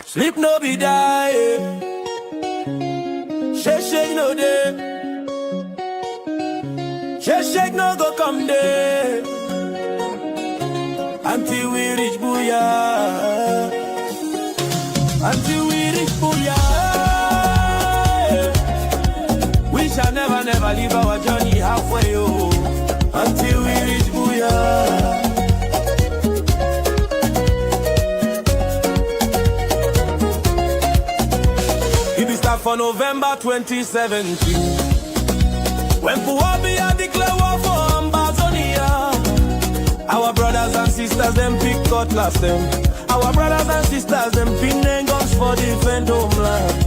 Sleep no be die. Shake no day. Shake no go come day. Until we reach Biya. Until we reach Biya. We shall never leave our journey halfway. Oh. Until we reach Biya. For November 2017, when Biya declare war for Ambazonia, our brothers and sisters them pick cutlass them. Our brothers and sisters them pin them guns for defend homeland.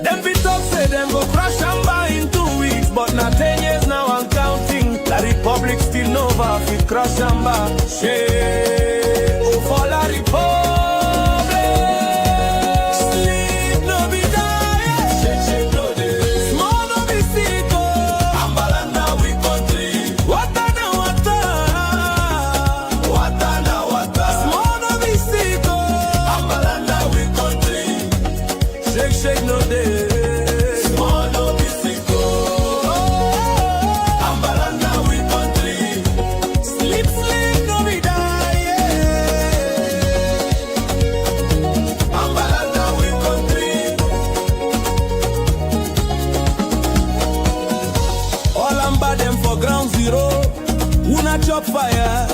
Them be talk say them go crash Amba in 2 weeks, but not 10 years now I'm counting. La Republic still nova fit crash Amba. Shey, oh for La Republic. Shake no day. Small no be sick. Ambalanda we country. Sleep no be die. Ambalanda we country. All Amba them for ground zero. Una chop fire.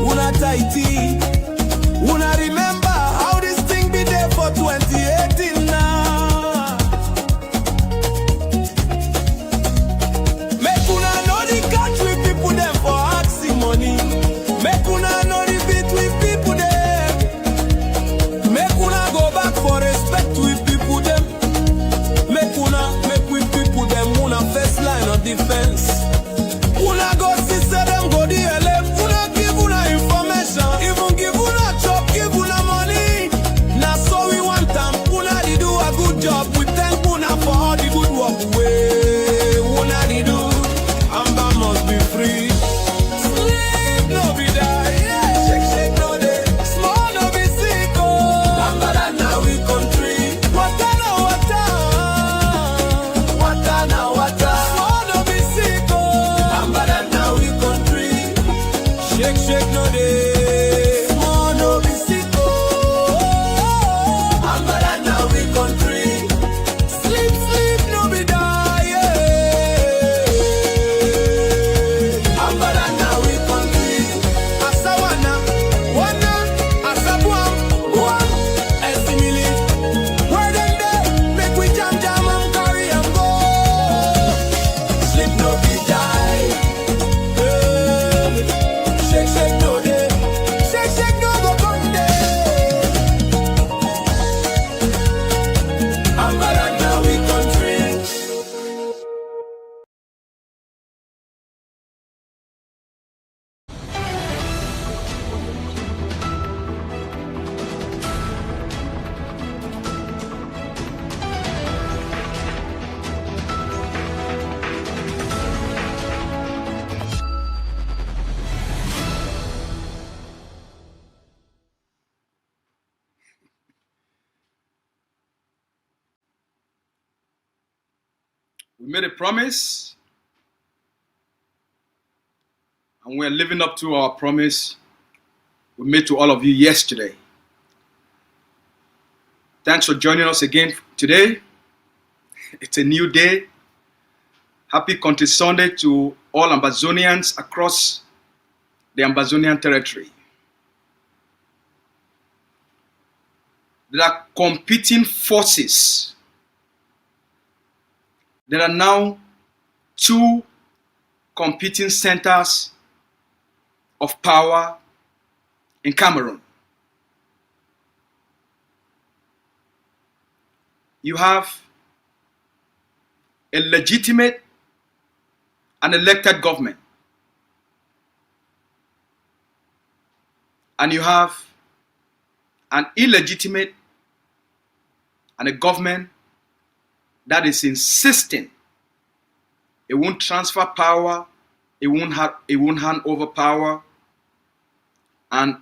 Una tighty. Una remember how this thing be there for 2018 now. Defense. Una go see say them go the LF. Una give una information, even give una chop, give una money. Now so we want them. Una di do a good job. We thank una for all the good work. Way una di do. Amba must be free. Sleep no be die. Shake no day. Small no be sick. Oh. Amba now we country. Wata na wata. Wata na wata. Shake no day. Small no be sick. Ambalanda we country. Sleep no be die. Ambalanda we country. Asawana, wana, asabuam, buam, esimili. Where them dey? Make we jam and carry and go. Sleep no be die. Shake no day. Shake no go come day. Ambalanda we country. We made a promise, and we're living up to our promise we made to all of you yesterday. Thanks for joining us again today. It's a new day. Happy Country Sunday to all Ambazonians across the Ambazonian territory. There are competing forces. There are now 2 competing centers of power in Cameroon. You have a legitimate and elected government, and you have an illegitimate and a government that is insisting it won't transfer power, it won't hand over power, and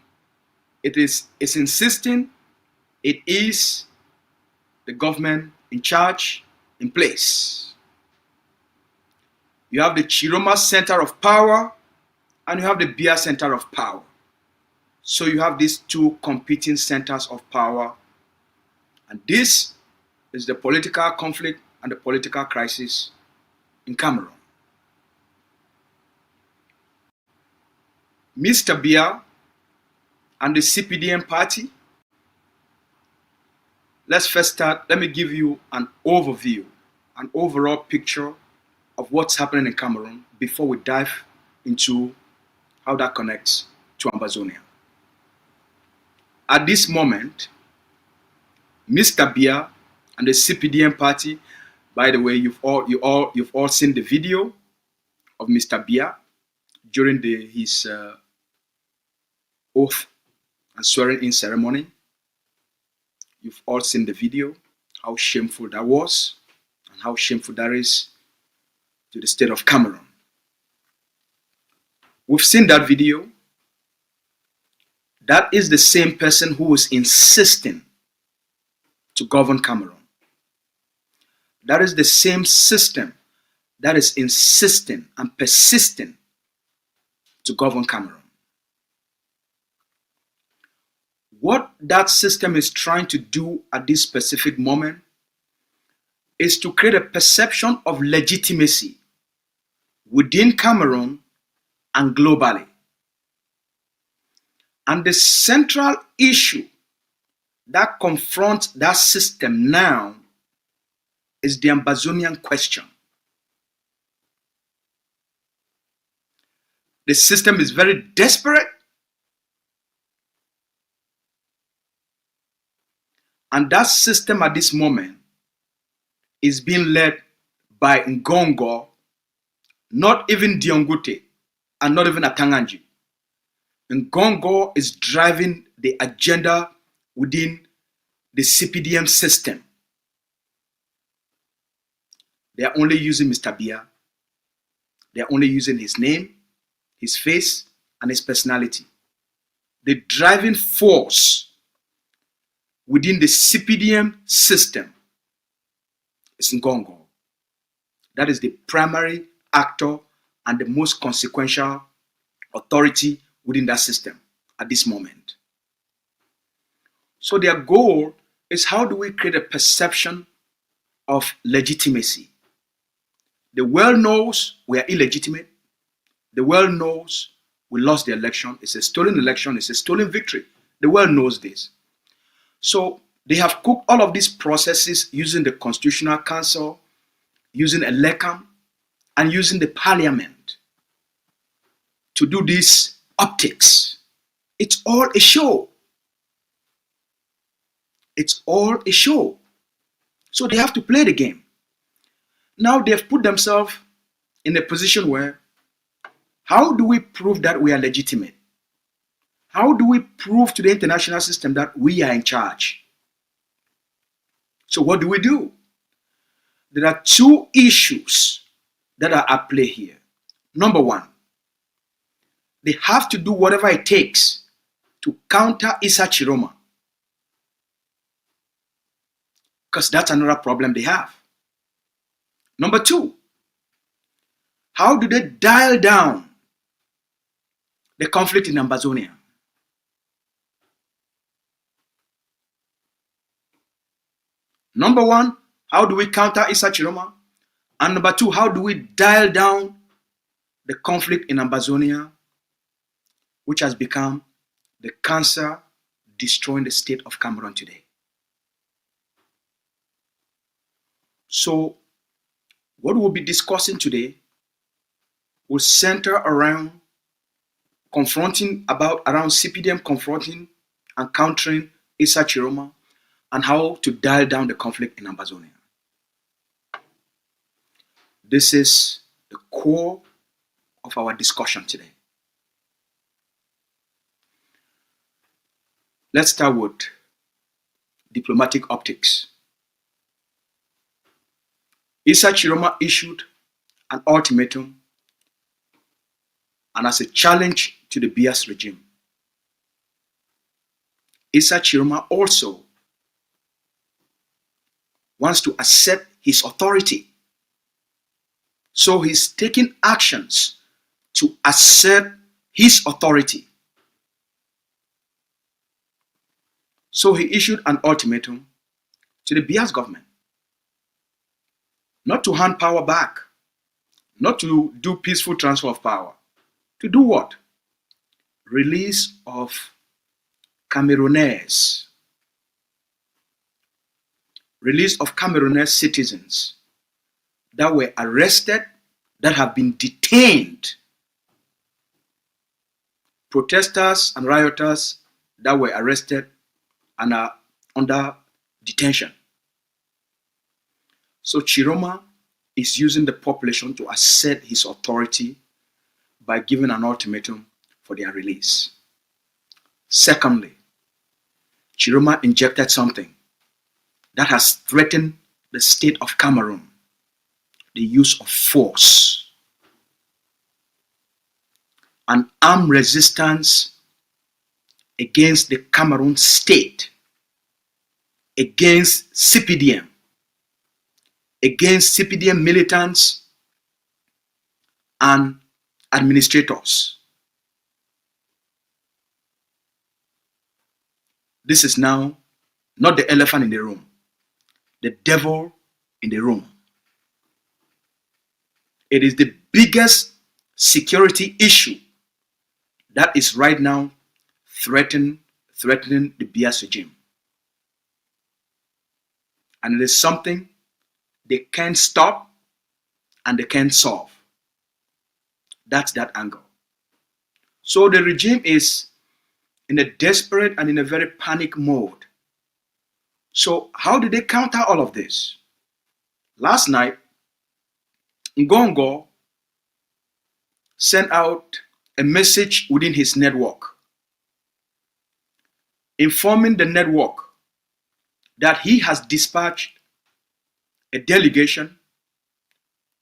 it's insisting It is the government in charge, in place. You have the Chiroma center of power and you have the Biya center of power. So you have these two competing centers of power, and this is the political conflict and the political crisis in Cameroon. Mr. Biya and the CPDM party. Let's first start. Let me give you an overview, an overall picture of what's happening in Cameroon before we dive into how that connects to Ambazonia. At this moment, Mr. Biya and the CPDM party, by the way, you've all seen the video of Mr. Biya during his oath and swearing in ceremony. You've all seen the video, how shameful that was and how shameful that is to the state of Cameroon. We've seen that video. That is the same person who was insisting to govern Cameroon. That is the same system that is insisting and persisting to govern Cameroon. What that system is trying to do at this specific moment is to create a perception of legitimacy within Cameroon and globally. And the central issue that confronts that system now is the Ambazonian question. The system is very desperate, and that system at this moment is being led by Ngongo, not even Diongute, and not even Atanganji. Ngongo is driving the agenda within the CPDM system. They are only using Mr. Biya. They are only using his name, his face, and his personality. The driving force within the CPDM system is Ngongo. That is the primary actor and the most consequential authority within that system at this moment. So their goal is, how do we create a perception of legitimacy? The world knows we are illegitimate. The world knows we lost the election. It's a stolen election. It's a stolen victory. The world knows this. So they have cooked all of these processes using the Constitutional Council, using ELECAM, and using the Parliament to do these optics. It's all a show. It's all a show. So they have to play the game. Now they've put themselves in a position where, how do we prove that we are legitimate? How do we prove to the international system that we are in charge? So what do? There are two issues that are at play here. Number one, they have to do whatever it takes to counter Issa Chiroma, because that's another problem they have. Number two, how do they dial down the conflict in Ambazonia? Number one, how do we counter Issa Chiroma? And number two, how do we dial down the conflict in Ambazonia, which has become the cancer destroying the state of Cameroon today? So what we'll be discussing today will center around around CPDM confronting and countering Issa Chiroma, and how to dial down the conflict in Ambazonia. This is the core of our discussion today. Let's start with diplomatic optics. Issa Chiroma issued an ultimatum and as a challenge to the Biya's regime. Issa Chiroma also wants to assert his authority. So he's taking actions to assert his authority. So he issued an ultimatum to the Biya's government not to hand power back, not to do peaceful transfer of power. To do what? Release of Cameroonese. Release of Cameroonese citizens that were arrested, that have been detained. Protesters and rioters that were arrested and are under detention. So Chiroma is using the population to assert his authority by giving an ultimatum for their release. Secondly, Chiroma injected something that has threatened the state of Cameroon: the use of force. An armed resistance against the Cameroon state, against CPDM, against CPDM militants and administrators. This is now not the elephant in the room, the devil in the room. It is the biggest security issue that is right now threatening the Biya regime. And it is something they can't stop and they can't solve. That's that angle. So the regime is in a desperate and in a very panic mode. So how did they counter all of this? Last night, Ngongo sent out a message within his network, informing the network that he has dispatched a delegation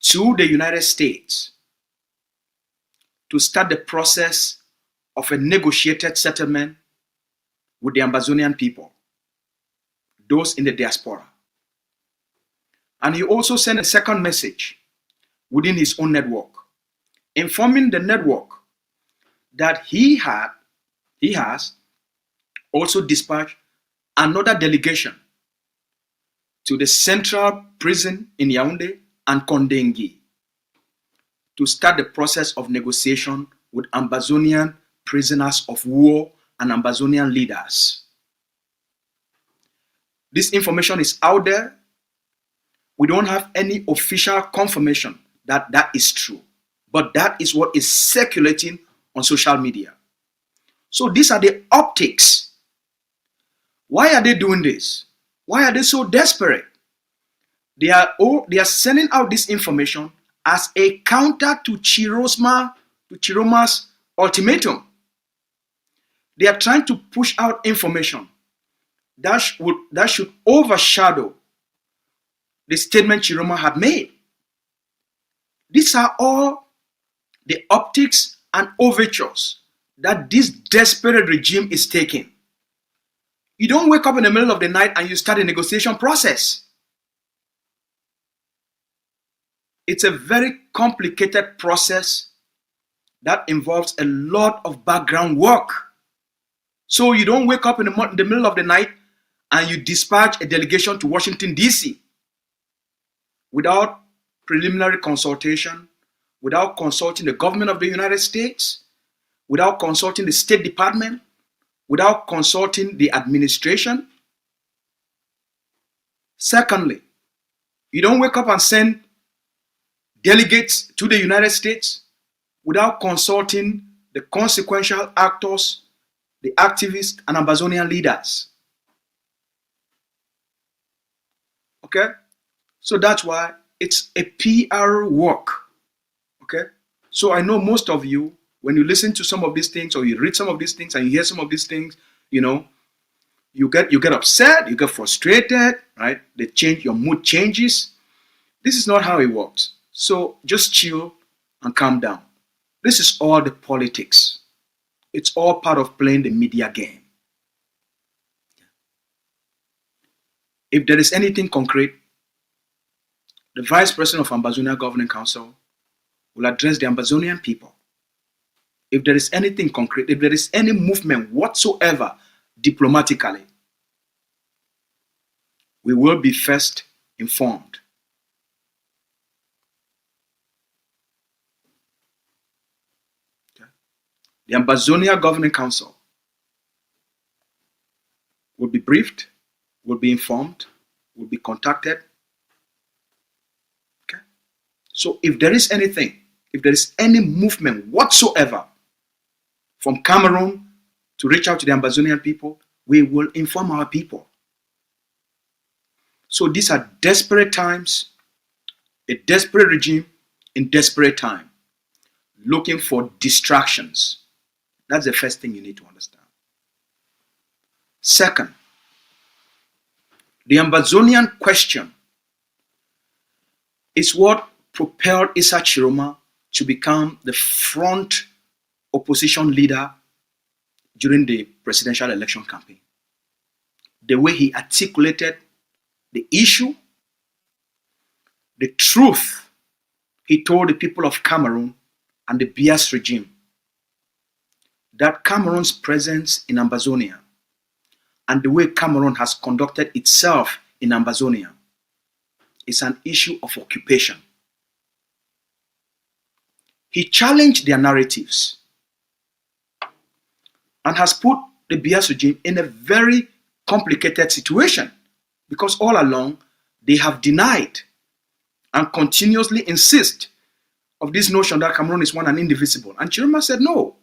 to the United States to start the process of a negotiated settlement with the Ambazonian people, those in the diaspora. And he also sent a second message within his own network, informing the network that he has also dispatched another delegation to the central prison in Yaoundé and Kondengi to start the process of negotiation with Ambazonian prisoners of war and Ambazonian leaders. This information is out there. We don't have any official confirmation that that is true, but that is what is circulating on social media. So these are the optics. Why are they doing this? Why are they so desperate? They are sending out this information as a counter to Chiroma's ultimatum. They are trying to push out information that should overshadow the statement Chiroma had made. These are all the optics and overtures that this desperate regime is taking. You don't wake up in the middle of the night and you start a negotiation process. It's a very complicated process that involves a lot of background work. So you don't wake up in the middle of the night and you dispatch a delegation to Washington, D.C. without preliminary consultation, without consulting the government of the United States, without consulting the State Department, without consulting the administration. Secondly, you don't wake up and send delegates to the United States without consulting the consequential actors, the activists, and Ambazonian leaders. Okay? So that's why it's a PR work. Okay? So I know most of you, when you listen to some of these things or you read some of these things and you hear some of these things, you get upset, you get frustrated, right? Your mood changes. This is not how it works. So just chill and calm down. This is all the politics. It's all part of playing the media game. If there is anything concrete, the Vice President of Ambazonia Governing Council will address the Ambazonian people. If there is anything concrete, if there is any movement whatsoever diplomatically, we will be first informed. Okay. The Ambazonia Governing Council will be briefed, will be informed, will be contacted. Okay. So if there is anything, if there is any movement whatsoever from Cameroon to reach out to the Ambazonian people, we will inform our people. So these are desperate times, a desperate regime in desperate time, looking for distractions. That's the first thing you need to understand. Second, the Ambazonian question is what propelled Issa Chiroma to become the front opposition leader during the presidential election campaign. The way he articulated the issue, the truth he told the people of Cameroon and the Biya regime, that Cameroon's presence in Ambazonia and the way Cameroon has conducted itself in Ambazonia is an issue of occupation. He challenged their narratives and has put the Biya regime in a very complicated situation, because all along they have denied and continuously insist of this notion that Cameroon is one and indivisible. And Chiroma said, no.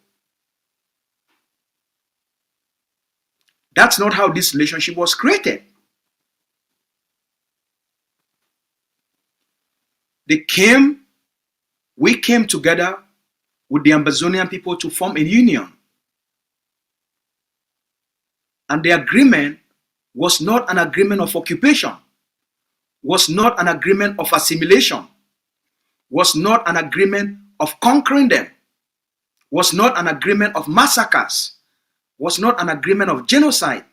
That's not how this relationship was created. We came together with the Ambazonian people to form a union. And the agreement was not an agreement of occupation, was not an agreement of assimilation, was not an agreement of conquering them, was not an agreement of massacres, was not an agreement of genocide,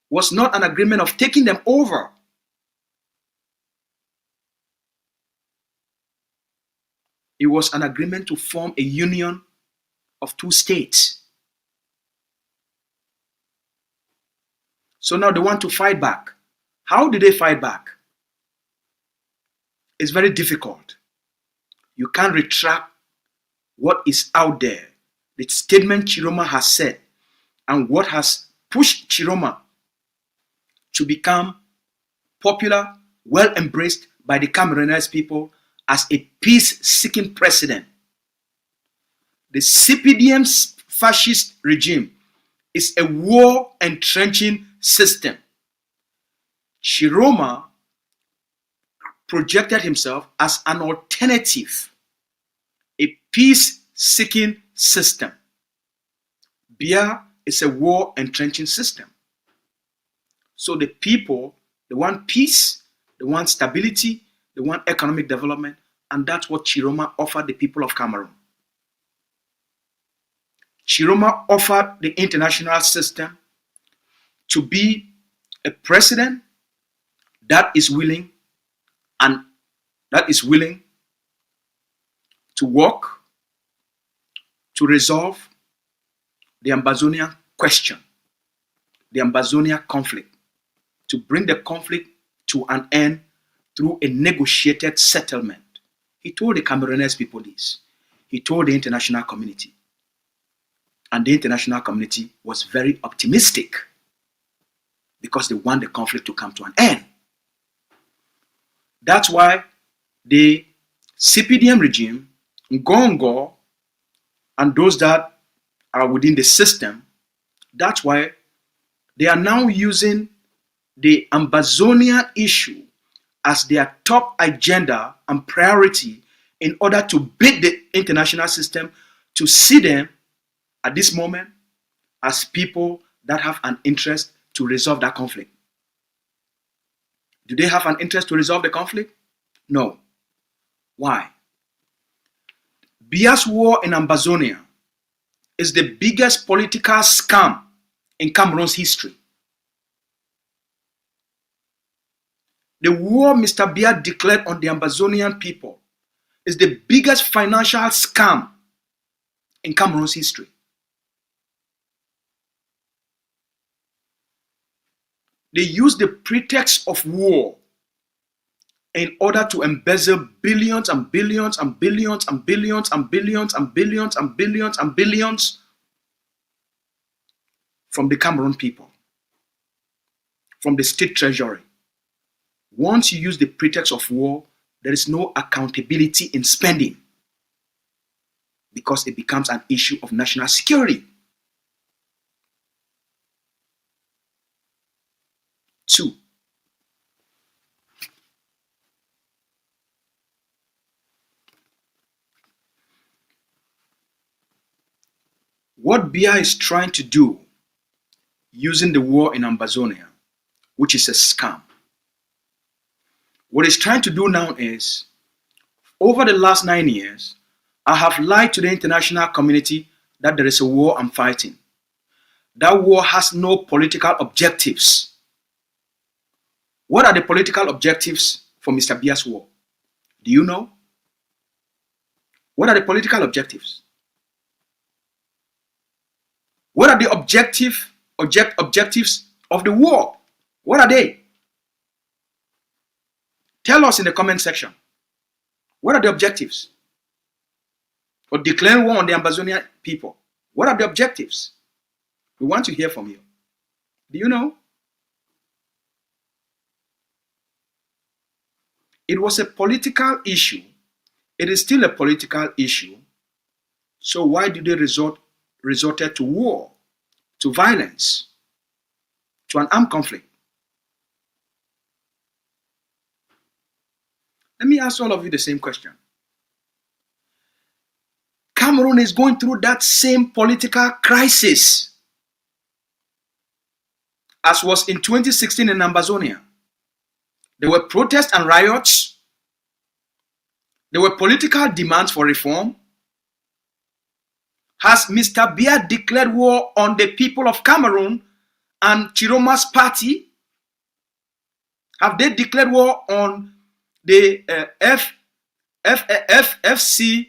was not an agreement of taking them over. It was an agreement to form a union of two states. So now they want to fight back. How do they fight back? It's very difficult. You can't retract what is out there. The statement Chiroma has said and what has pushed Chiroma to become popular, well embraced by the Cameroonese people as a peace-seeking president. The CPDM fascist regime is a war entrenching system. Chiroma projected himself as an alternative, a peace-seeking system. Biya is a war entrenching system. So the people, they want peace, they want stability, they want economic development, and that's what Chiroma offered the people of Cameroon. Chiroma offered the international system to be a president that is willing to work to resolve the Ambazonia question, the Ambazonia conflict, to bring the conflict to an end through a negotiated settlement. He told the Cameroonese people this. He told the international community. And the international community was very optimistic because they want the conflict to come to an end. That's why the CPDM regime, Ngongo, and those that are within the system, that's why they are now using the Ambazonia issue as their top agenda and priority in order to beat the international system to see them at this moment as people that have an interest to resolve that conflict. Do they have an interest to resolve the conflict? No. Why? Biya's war in Ambazonia is the biggest political scam in Cameroon's history. The war Mr. Biya declared on the Ambazonian people is the biggest financial scam in Cameroon's history. They used the pretext of war in order to embezzle billions and billions and billions and billions and billions and billions and billions and billions from the Cameroon people, from the state treasury. Once you use the pretext of war, there is no accountability in spending because it becomes an issue of national security. 2. What Biya is trying to do using the war in Ambazonia, which is a scam, what he's trying to do now is, over the last 9 years, I have lied to the international community that there is a war I'm fighting. That war has no political objectives. What are the political objectives for Mr. Biya's war? Do you know? What are the political objectives? What are the objectives of the war? What are they? Tell us in the comment section. What are the objectives of declaring war on the Ambazonian people? What are the objectives? We want to hear from you. Do you know? It was a political issue. It is still a political issue. So why do they resorted to war, to violence, to an armed conflict? Let me ask all of you the same question. Cameroon is going through that same political crisis as was in 2016 in Ambazonia. There were protests and riots. There were political demands for reform. Has Mr. Biya declared war on the people of Cameroon and Chiroma's party? Have they declared war on the FSCN?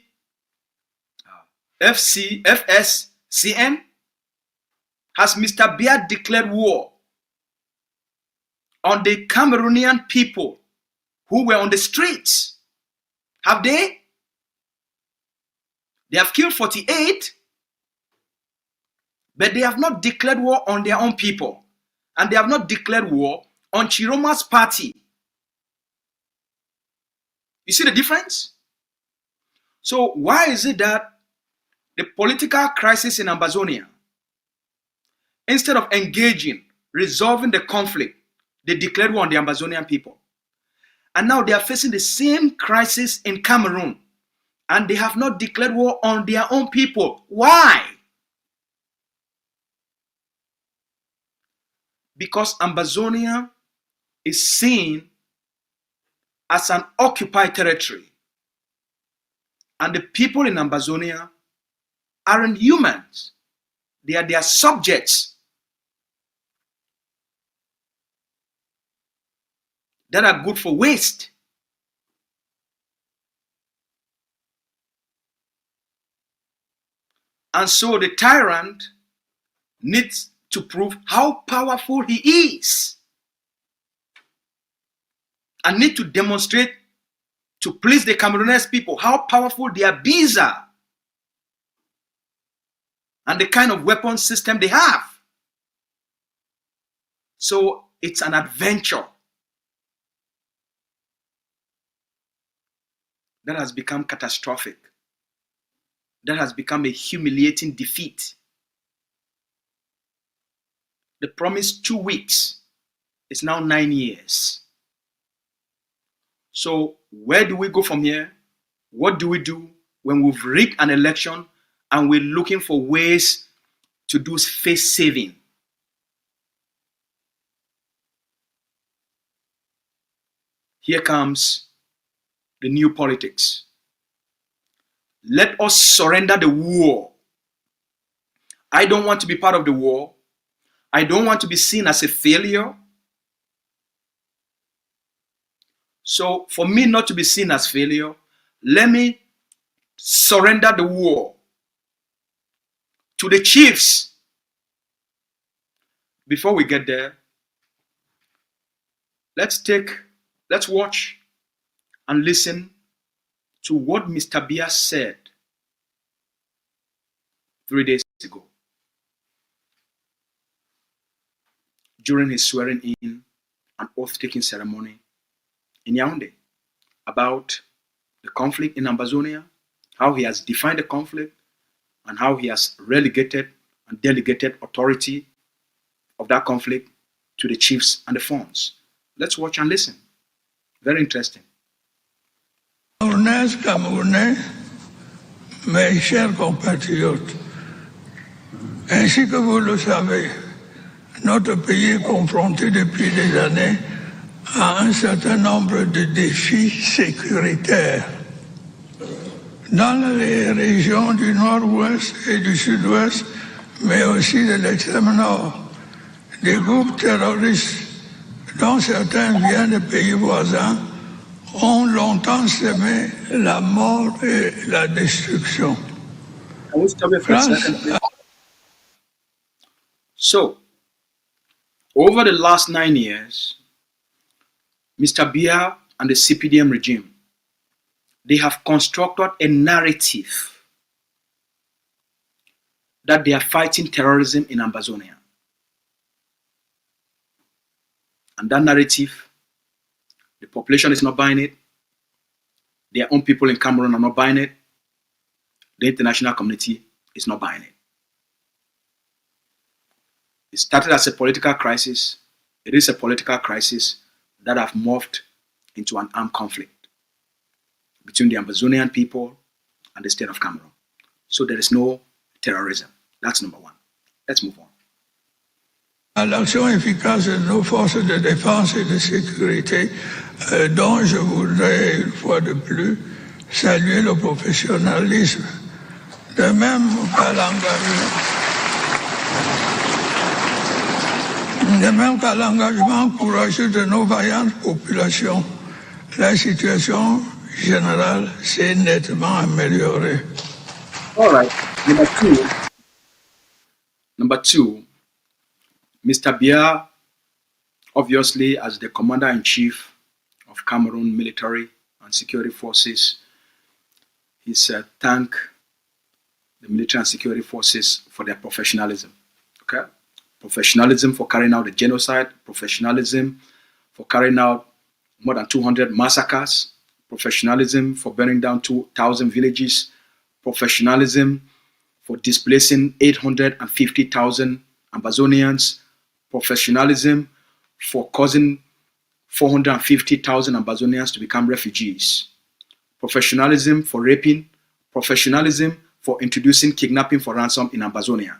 Has Mr. Biya declared war on the Cameroonian people who were on the streets? Have they? They have killed 48, but they have not declared war on their own people. And they have not declared war on Chiroma's party. You see the difference? So why is it that the political crisis in Ambazonia, instead of engaging, resolving the conflict, they declared war on the Ambazonian people? And now they are facing the same crisis in Cameroon, and they have not declared war on their own people. Why? Because Ambazonia is seen as an occupied territory. And the people in Ambazonia aren't humans. They are their subjects that are good for waste. And so the tyrant needs to prove how powerful he is, and need to demonstrate to please the Cameroonese people how powerful their bees are and the kind of weapon system they have. So it's an adventure that has become catastrophic, that has become a humiliating defeat. The promised 2 weeks is now 9 years. So where do we go from here? What do we do when we've rigged an election and we're looking for ways to do face saving? Here comes the new politics. Let us surrender the war. I don't want to be part of the war. I don't want to be seen as a failure. So for me not to be seen as failure, let me surrender the war to the chiefs. Before we get there, let's watch and listen to what Mr. Biya said 3 days ago during his swearing in and oath-taking ceremony in Yaoundé about the conflict in Ambazonia, how he has defined the conflict, and how he has relegated and delegated authority of that conflict to the chiefs and the fons. Let's watch and listen. Very interesting. Camerounais, mes chers compatriotes, ainsi que vous le savez, notre pays est confronté depuis des années à un certain nombre de défis sécuritaires. Dans les régions du nord-ouest et du sud-ouest, mais aussi de l'extrême nord, des groupes terroristes, dont certains viennent de pays voisins, ont longtemps semé la mort et la destruction. So, over the last 9 years, Mr. Biya and the CPDM regime, they have constructed a narrative that they are fighting terrorism in Ambazonia. And that narrative, the population is not buying it. Their own people in Cameroon are not buying it. The international community is not buying it. It started as a political crisis. It is a political crisis that have morphed into an armed conflict between the Ambazonian people and the state of Cameroon. So there is no terrorism. That's number one. Let's move on. À l'action efficace de nos forces de défense et de sécurité, dont je voudrais une fois de plus saluer le professionnalisme, de même qu'à l'engagement courageux de nos vaillantes populations, la situation générale s'est nettement améliorée. All right. Number two, Mr. Biya, obviously, as the Commander-in-Chief of Cameroon Military and Security Forces, he said thank the military and security forces for their professionalism. Okay? Professionalism for carrying out the genocide, professionalism for carrying out more than 200 massacres, professionalism for burning down 2,000 villages, professionalism for displacing 850,000 Ambazonians, professionalism for causing 450,000 Ambazonians to become refugees, professionalism for raping, professionalism for introducing kidnapping for ransom in Ambazonia,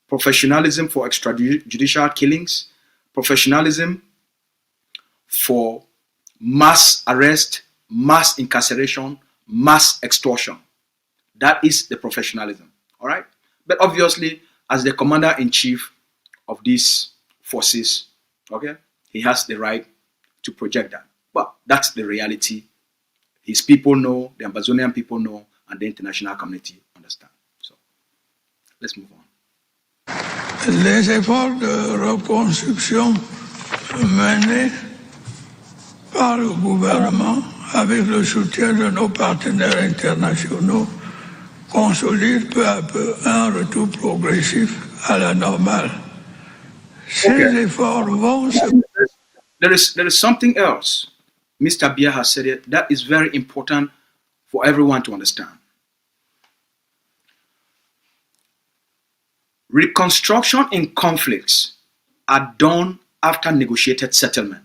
professionalism for extrajudicial killings, professionalism for mass arrest, mass incarceration, mass extortion. That is the professionalism, all right? But obviously, as the commander-in-chief of these forces, okay, he has the right to project that. But that's the reality. His people know, the Ambazonian people know, and the international community understand. So, let's move on. Les efforts de reconstruction menés par le gouvernement avec le soutien de nos partenaires internationaux consolident peu à peu un retour progressif à la normale. Ces efforts vont se... There is something else Mr. Biya has said it that is very important for everyone to understand. Reconstruction in conflicts are done after negotiated settlement.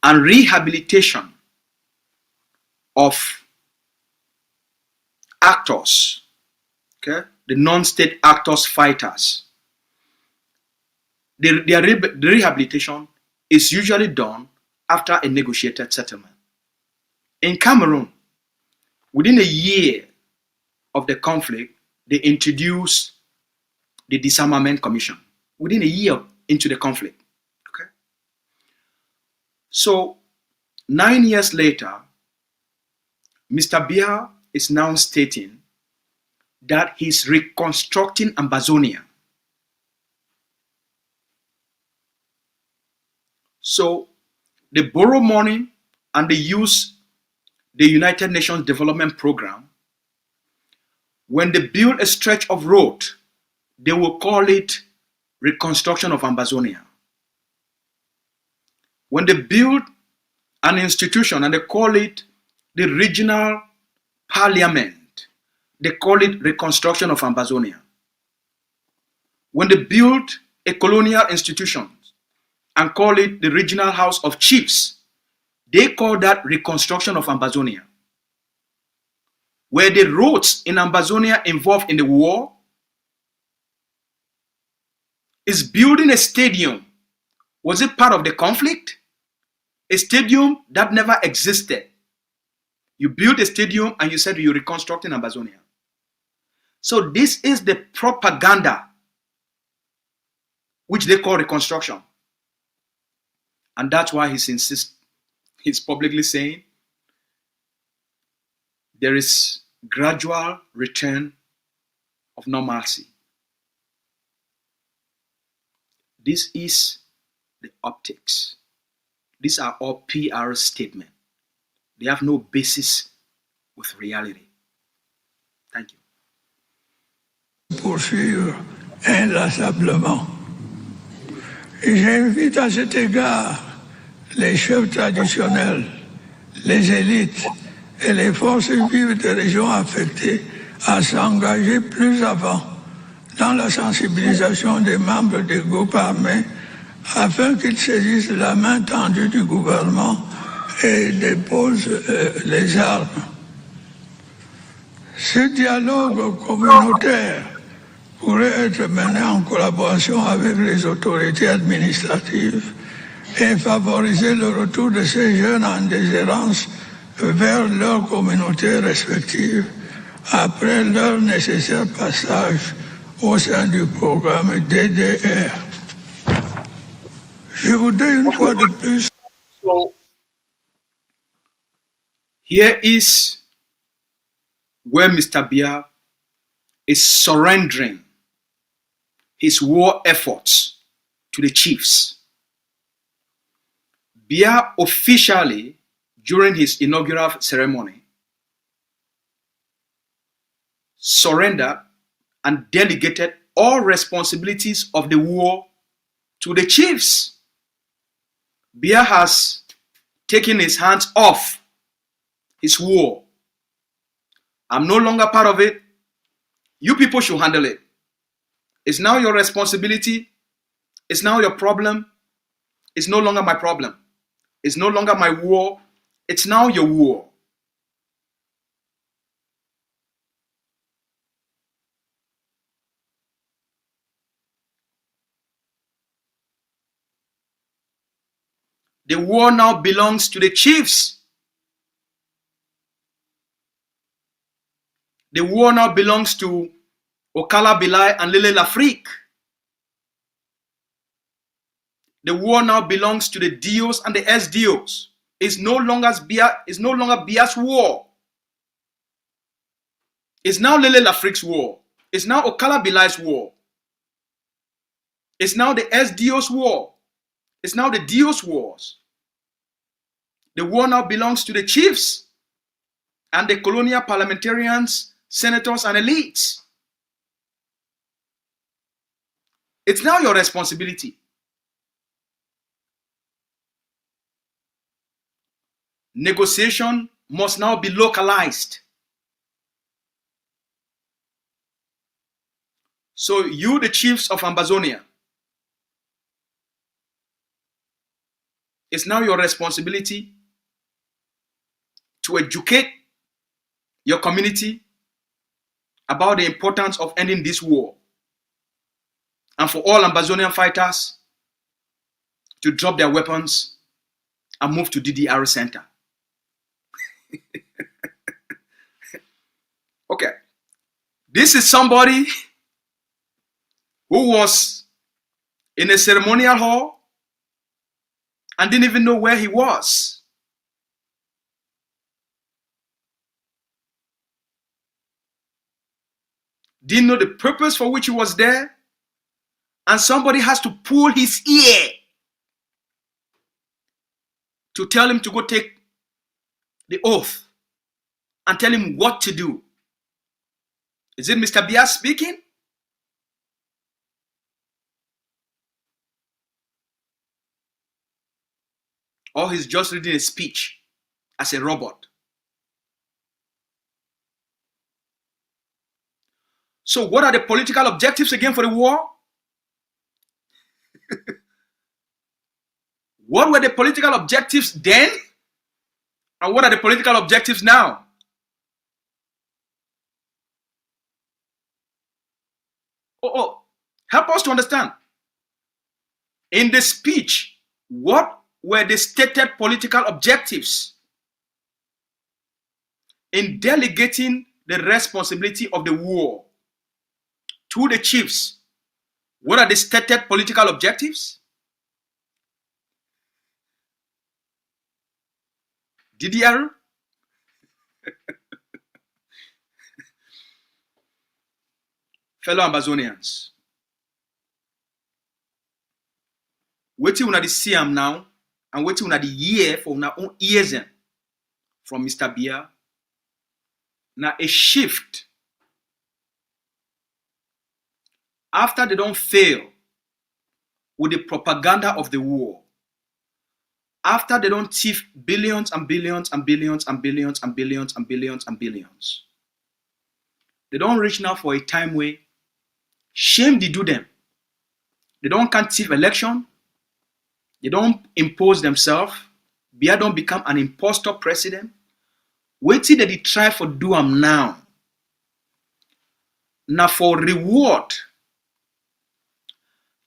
And rehabilitation of actors, okay, the non-state actors, fighters, the rehabilitation is usually done after a negotiated settlement. In Cameroon, within a year of the conflict, they introduced the Disarmament Commission. Within a year into the conflict, okay? So 9 years later, Mr. Biya is now stating that he's reconstructing Ambazonia. So they borrow money and they use the United Nations Development Program. When they build a stretch of road, they will call it reconstruction of Ambazonia. When they build an institution and they call it the regional parliament, they call it reconstruction of Ambazonia. When they build a colonial institution and call it the regional house of chiefs, they call that reconstruction of Ambazonia. Were the roads in Ambazonia involved in the war? Is building a stadium, was it part of the conflict? A stadium that never existed. You built a stadium and you said you're reconstructing Ambazonia. So this is the propaganda which they call reconstruction. And that's why he's publicly saying there is gradual return of normalcy. This is the optics. These are all PR statements. They have no basis with reality. Thank you. Poursuivre inlassablement. Et j'invite à cet égard les chefs traditionnels, les élites et les forces vives des régions affectées à s'engager plus avant dans la sensibilisation des membres des groupes armés afin qu'ils saisissent la main tendue du gouvernement et déposent les armes. Ce dialogue communautaire pourrait être mené en collaboration avec les autorités administratives et favoriser le retour de ces jeunes en déshérence vers leurs communautés respectives après leur nécessaire passage au sein du programme DDR. Je voudrais une fois de plus. So, here is where Mr. Biya is surrendering his war efforts to the chiefs. Biya officially, during his inaugural ceremony, surrendered and delegated all responsibilities of the war to the chiefs. Biya has taken his hands off his war. I'm no longer part of it. You people should handle it. It's now your responsibility. It's now your problem. It's no longer my problem. It's no longer my war. It's now your war. The war now belongs to the chiefs. The war now belongs to Okala Bilai and Lele Lafrique. The war now belongs to the DOs and the SDOs. It's no longer Biya's war. It's now Lele Lafrique's war. It's now Okala Bilai's war. It's now the SDO's war. It's now the DO's wars. The war now belongs to the chiefs and the colonial parliamentarians, senators, and elites. It's now your responsibility. Negotiation must now be localized. So you, the chiefs of Ambazonia, it's now your responsibility to educate your community about the importance of ending this war. And for all Ambazonian fighters to drop their weapons and move to DDR center. Okay. This is somebody who was in a ceremonial hall and didn't even know where he was. Didn't know the purpose for which he was there. And somebody has to pull his ear to tell him to go take the oath and tell him what to do. Is it Mr. Biya speaking? Or he's just reading a speech as a robot? So what are the political objectives again for the war? What were the political objectives then? And what are the political objectives now? Help us to understand. In the speech, what were the stated political objectives in delegating the responsibility of the war to the chiefs? What are the stated political objectives? DDR? Fellow Ambazonians, wetin una dey see am now and wetin una dey hear for una own ears from Mr. Biya na a shift after they don't fail with the propaganda of the war, after they don't thief billions and billions and billions and billions and billions and billions and billions, they don't reach now for a time where shame they do them. They don't can't thief election. They don't impose themselves. Biya don't become an impostor president. Wait till they try for do them now. Now for reward.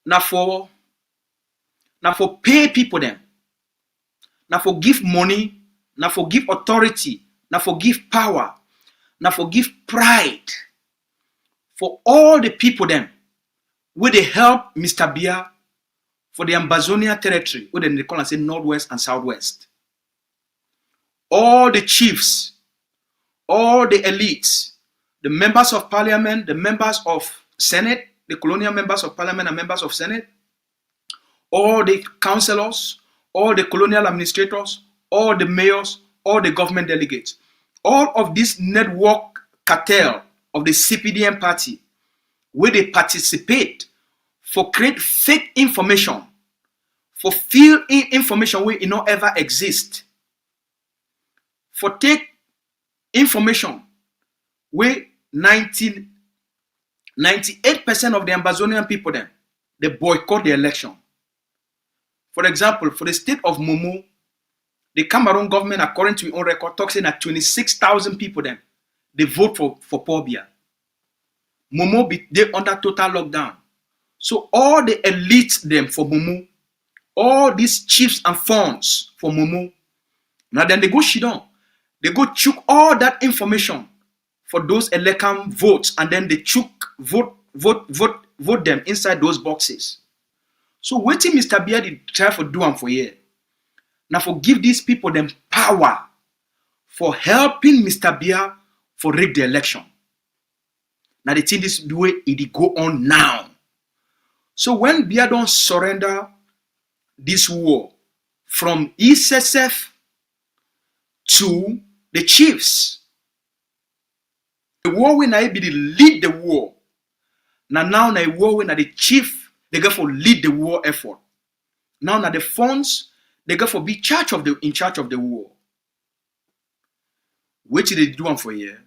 Now for pay people them. Now for give money. Now for give authority. Now for give power. Now for give pride. For all the people them where they help Mr. Biya for the Ambazonia territory, where they call and say Northwest and Southwest. All the chiefs, all the elites, the members of parliament, the members of Senate, the colonial members of parliament and members of Senate, all the councillors, all the colonial administrators, all the mayors, all the government delegates, all of this network cartel of the CPDM party, where they participate for create fake information, for fill in information where it not ever exist, for take information where 98% of the Ambazonian people then they boycott the election. For example, for the state of Momo, the Cameroon government, according to its own record, talks that 26,000 people then they vote for Paul Biya. Momo they under total lockdown. So all the elites them for Momo, all these chiefs and fons for Momo, now then they go shidon. They go chook all that information for those election votes, and then they chook vote them inside those boxes. So waiting Mr. Biya did try for do them for year. Now for give these people them power for helping Mr. Biya for rig the election. Now they think this is the way it go on now. So when Biya don't surrender this war from ESSF to the chiefs, the war will now be the lead the war. Now the war will now the chief they go for lead the war effort. Now the funds they go for be in charge of the war. Which they do one for year.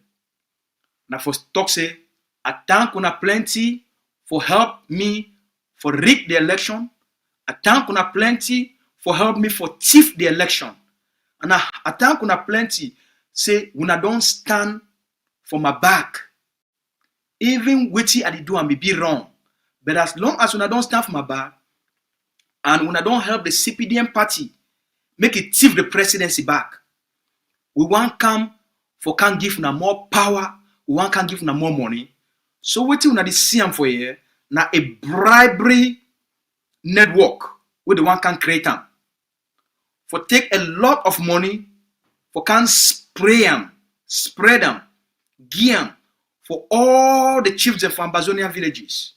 Now for talk say I thank una plenty for help me for rig the election. I thank una plenty for help me for thief the election. And I thank una plenty say una don't stand for my back. Even which I do and may be wrong. But as long as una don't stand for my back and una don't help the CPDM party make it thief the presidency back, we want come for can give una more power, we want can give una more money. So what you una see am for here na a bribery network where the one can create am. for take a lot of money for can spray them, spread them, give them for all the chiefs of Ambazonia villages.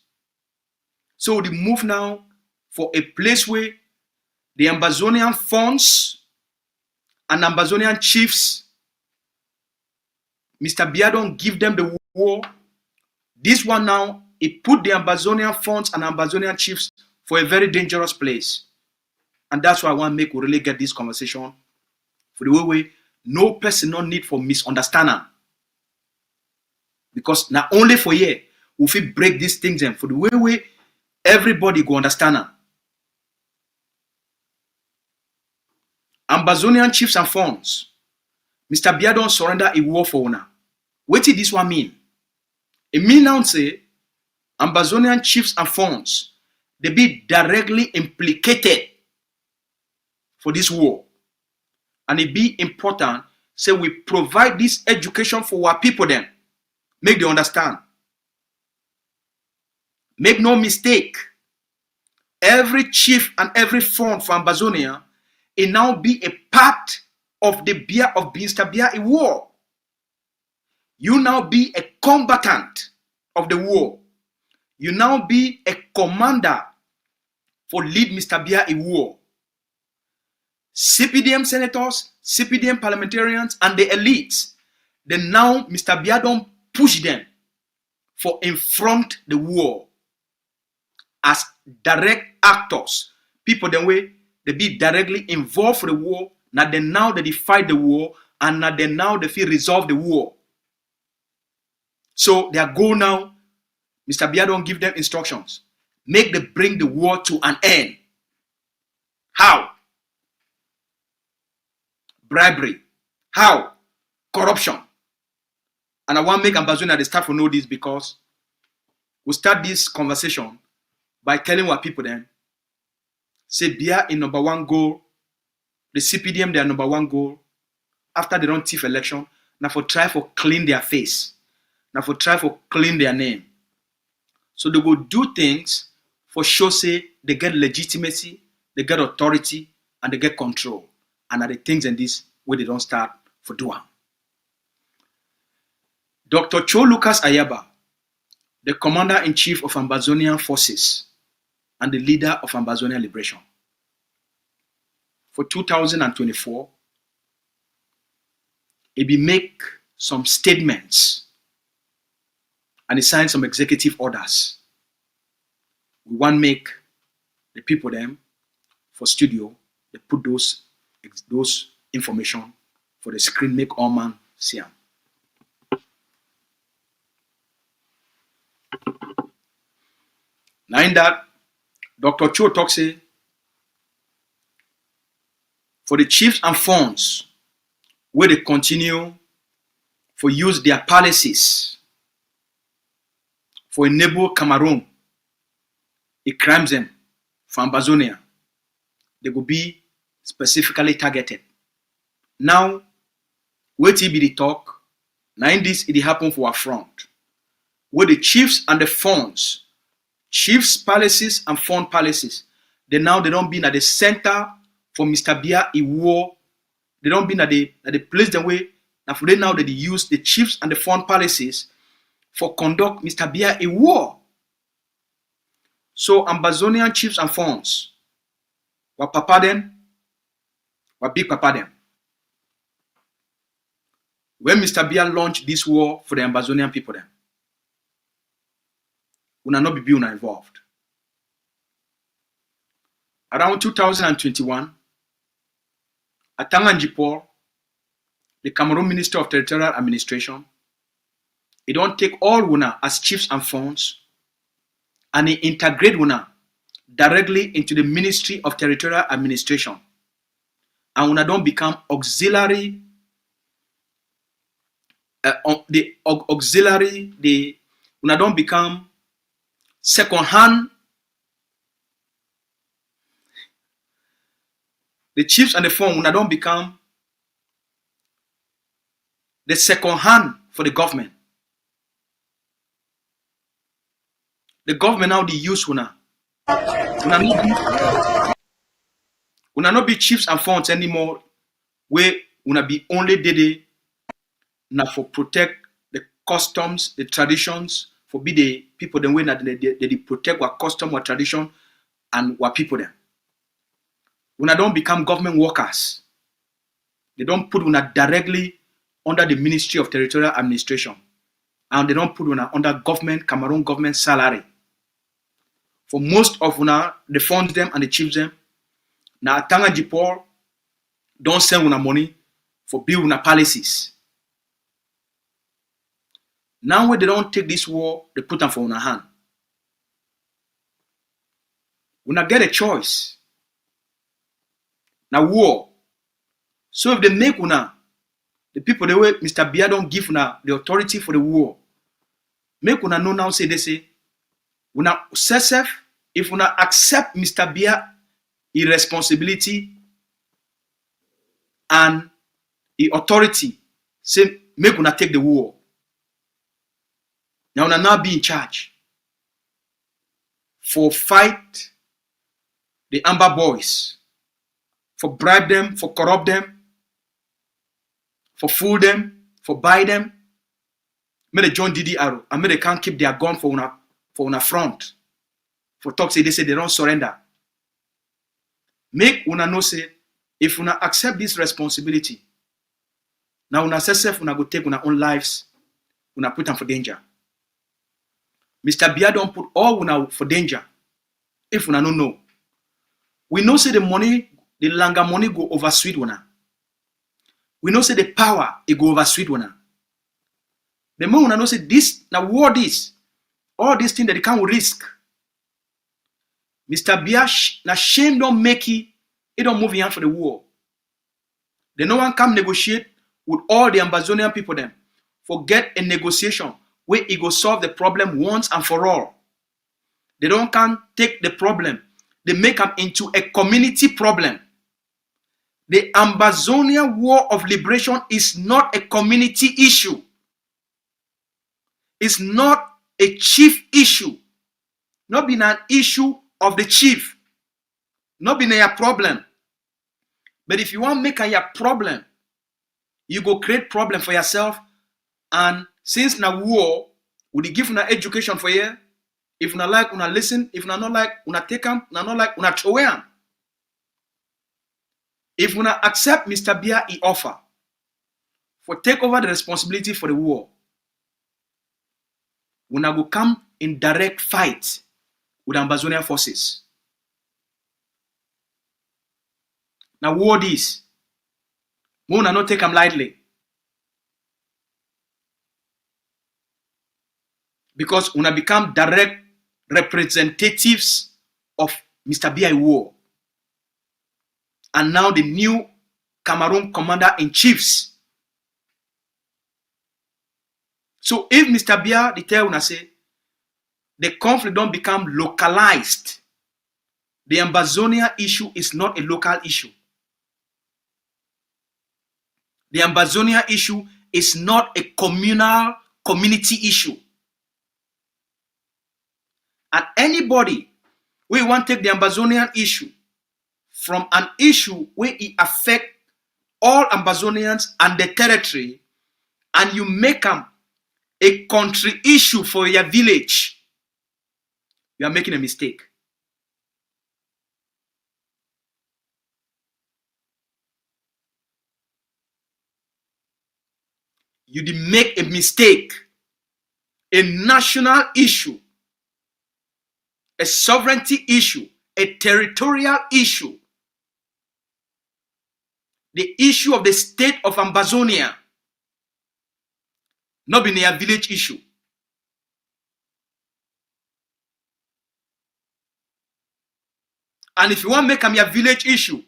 So they move now for a place where the Ambazonian fons and Ambazonian chiefs, Mr. Biya don't give them the war. This one now, it put the Ambazonian fons and Ambazonian chiefs for a very dangerous place. And that's why I want to make we really get this conversation for the way no person no need for misunderstanding. Because not only for here, we fit break these things in for the way everybody go understand them. Ambazonian chiefs and fons, Mr. Biya don't surrender a war for una. What did this one mean? It mean now say Ambazonian chiefs and fons, they be directly implicated for this war. And it be important, say we provide this education for our people then. Make them understand. Make no mistake. Every chief and every fond for Ambazonia, it now be a part of the Biya of Mr. Biya in war. You now be a combatant of the war. You now be a commander for lead Mr. Biya in war. CPDM senators, CPDM parliamentarians, and the elites, then now Mr. Biya don't push them for in front the war as direct actors. People then way they be directly involved for the war. Now they fight the war, and now they feel resolve the war. So their goal now, Mr. Biya don't give them instructions. Make them bring the war to an end. How? Bribery. How? Corruption. And I want to make Ambazonia the staff to know this because we start this conversation by telling our people then, say Biya in number one goal, the CPDM their number one goal, after they don't thief election, now for try for clean their face, now for try for clean their name. So they will do things for sure say they get legitimacy, they get authority, and they get control. And are the things in this where they don't start for doing. Dr. Cho Lucas Ayaba, the commander-in-chief of Ambazonian forces and the leader of Ambazonia Liberation, for 2024, he be make some statements and he signed some executive orders. We want to make the people them for studio, they put those information for the screen, make all man see them. Now in that, Dr. Cho talks say, for the chiefs and fons, where they continue for use their policies for enable Cameroon, it crimes them for Ambazonia, they will be specifically targeted. Now, wait it be the talk, now in this it happen for our front, where the chiefs and the fons, chiefs palaces and fund palaces, they don't be at the center for Mr. Biya in war. They don't be at the place the way. Now for them now they use the chiefs and the fund palaces for conduct Mr. Biya in war. So Ambazonian chiefs and funds, what papa them, what big papa them. When Mr. Biya launched this war for the Ambazonian people them, una not be una involved. Around 2021, at Tanganjipor, the Cameroon Minister of Territorial Administration, he don't take all una as chiefs and funds, and he integrate una directly into the Ministry of Territorial Administration, and una don't become auxiliary. Una don't become second hand. The chiefs and the fund una don't become the second hand for the government. The government now they use una. Una not be chiefs and fonts anymore. Where una be only dede na for protect the customs, the traditions, for be the people the way that they protect what custom, what tradition, and what people there. Una don't become government workers. They don't put una directly under the Ministry of Territorial Administration. And they don't put una under government, Cameroon government salary. For most of una, they fund them and they chief them. Now, Tanga Jipor don't send una money for build una palaces. Now when they don't take this war, they put them for una hand. Una get a choice. Now war. So if they make una, the people the way Mr. Biya don't give una the authority for the war, make una know now say they say, una self, if una accept Mr. Biya irresponsibility and the authority, say make una take the war. Now una now be in charge for fight the Amber boys, for bribe them, for corrupt them, for fool them, for buy them. May they join DDR and may they can't keep their gun for una front. For talk say they say they don't surrender. Make una know say if una accept this responsibility, now una self una go take una own lives, una put them for danger. Mr. Biya don't put all una for danger. If una no know. We know say the money, the longer money go over sweet una. We know say the power it go over sweet una. The more una know say this now war this, all these things that they can't risk. Mr. Biya na shame don't make it don't move in for the war. The no one come negotiate with all the Ambazonian people them. Forget a negotiation where it go solve the problem once and for all. They don't can take the problem. They make them into a community problem. The Ambazonia War of Liberation is not a community issue. It's not a chief issue. Not been an issue of the chief. Not been a problem. But if you want to make a problem, you go create problem for yourself. And since na war, would you give una education for you? If una like, una listen. If una not like, una take them. Una not like, una throw them. If una accept Mr. Biya he offer for take over the responsibility for the war, una go come in direct fight with Ambazonia forces. Now war this. We una not take them lightly. Because una become direct representatives of Mr. Biya war. And now the new Cameroon commander-in-chiefs. So if Mr. Biya, the tell una say, the conflict don't become localized, the Ambazonia issue is not a local issue. The Ambazonia issue is not a community issue. And anybody who want to take the Ambazonian issue from an issue where it affect all Ambazonians and the territory, and you make them a country issue for your village, you are making a mistake. You did make a mistake. A national issue, a sovereignty issue, a territorial issue, the issue of the state of Ambazonia, not being a village issue. And if you want to make them your village issue,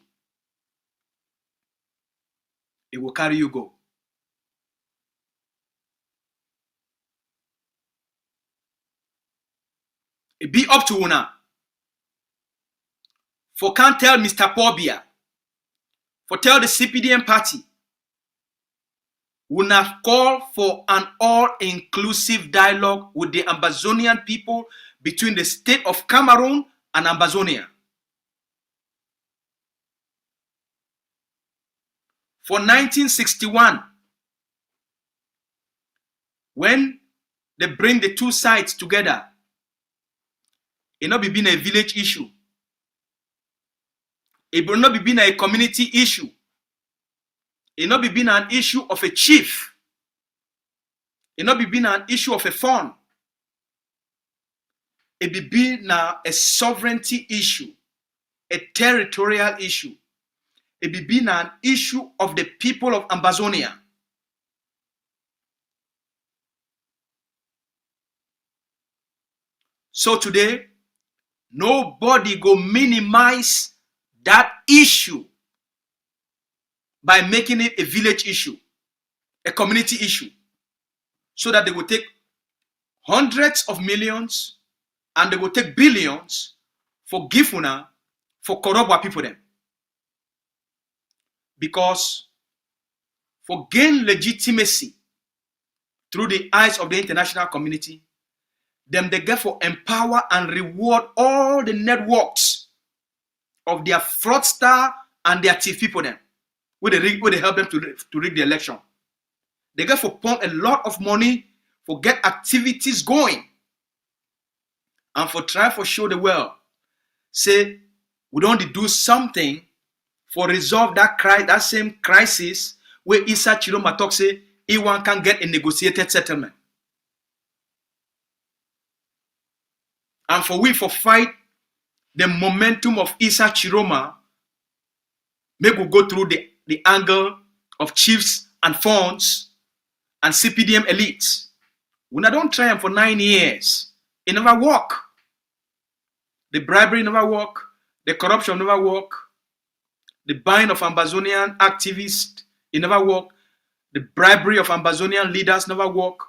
it will carry you go. It be up to una. For can't tell Mr. Biya, for tell the CPDM party, una call for an all-inclusive dialogue with the Ambazonian people between the state of Cameroon and Ambazonia. For 1961, when they bring the two sides together, it not be been a village issue. It will not be been a community issue. It not be been an issue of a chief. It not be been an issue of a fund. It be been a sovereignty issue, a territorial issue. It be been an issue of the people of Ambazonia. So today, nobody go minimize that issue by making it a village issue, a community issue, so that they will take hundreds of millions and they will take billions for Gifuna, for corrupt people them. Because for gain legitimacy through the eyes of the international community, them they get for empower and reward all the networks of their fraudster and their thief people them, where they help them to rig the election. They get for pump a lot of money for get activities going and for try for show the world, say we don't do something for resolve that same crisis where Isa Chiroma talk say Iwan can get a negotiated settlement. And for we for fight the momentum of Isa Chiroma, make we go through the angle of chiefs and funds and CPDM elites. When I don't try them for 9 years, it never work. The bribery never work. The corruption never work. The buying of Ambazonian activists, it never work. The bribery of Ambazonian leaders never work.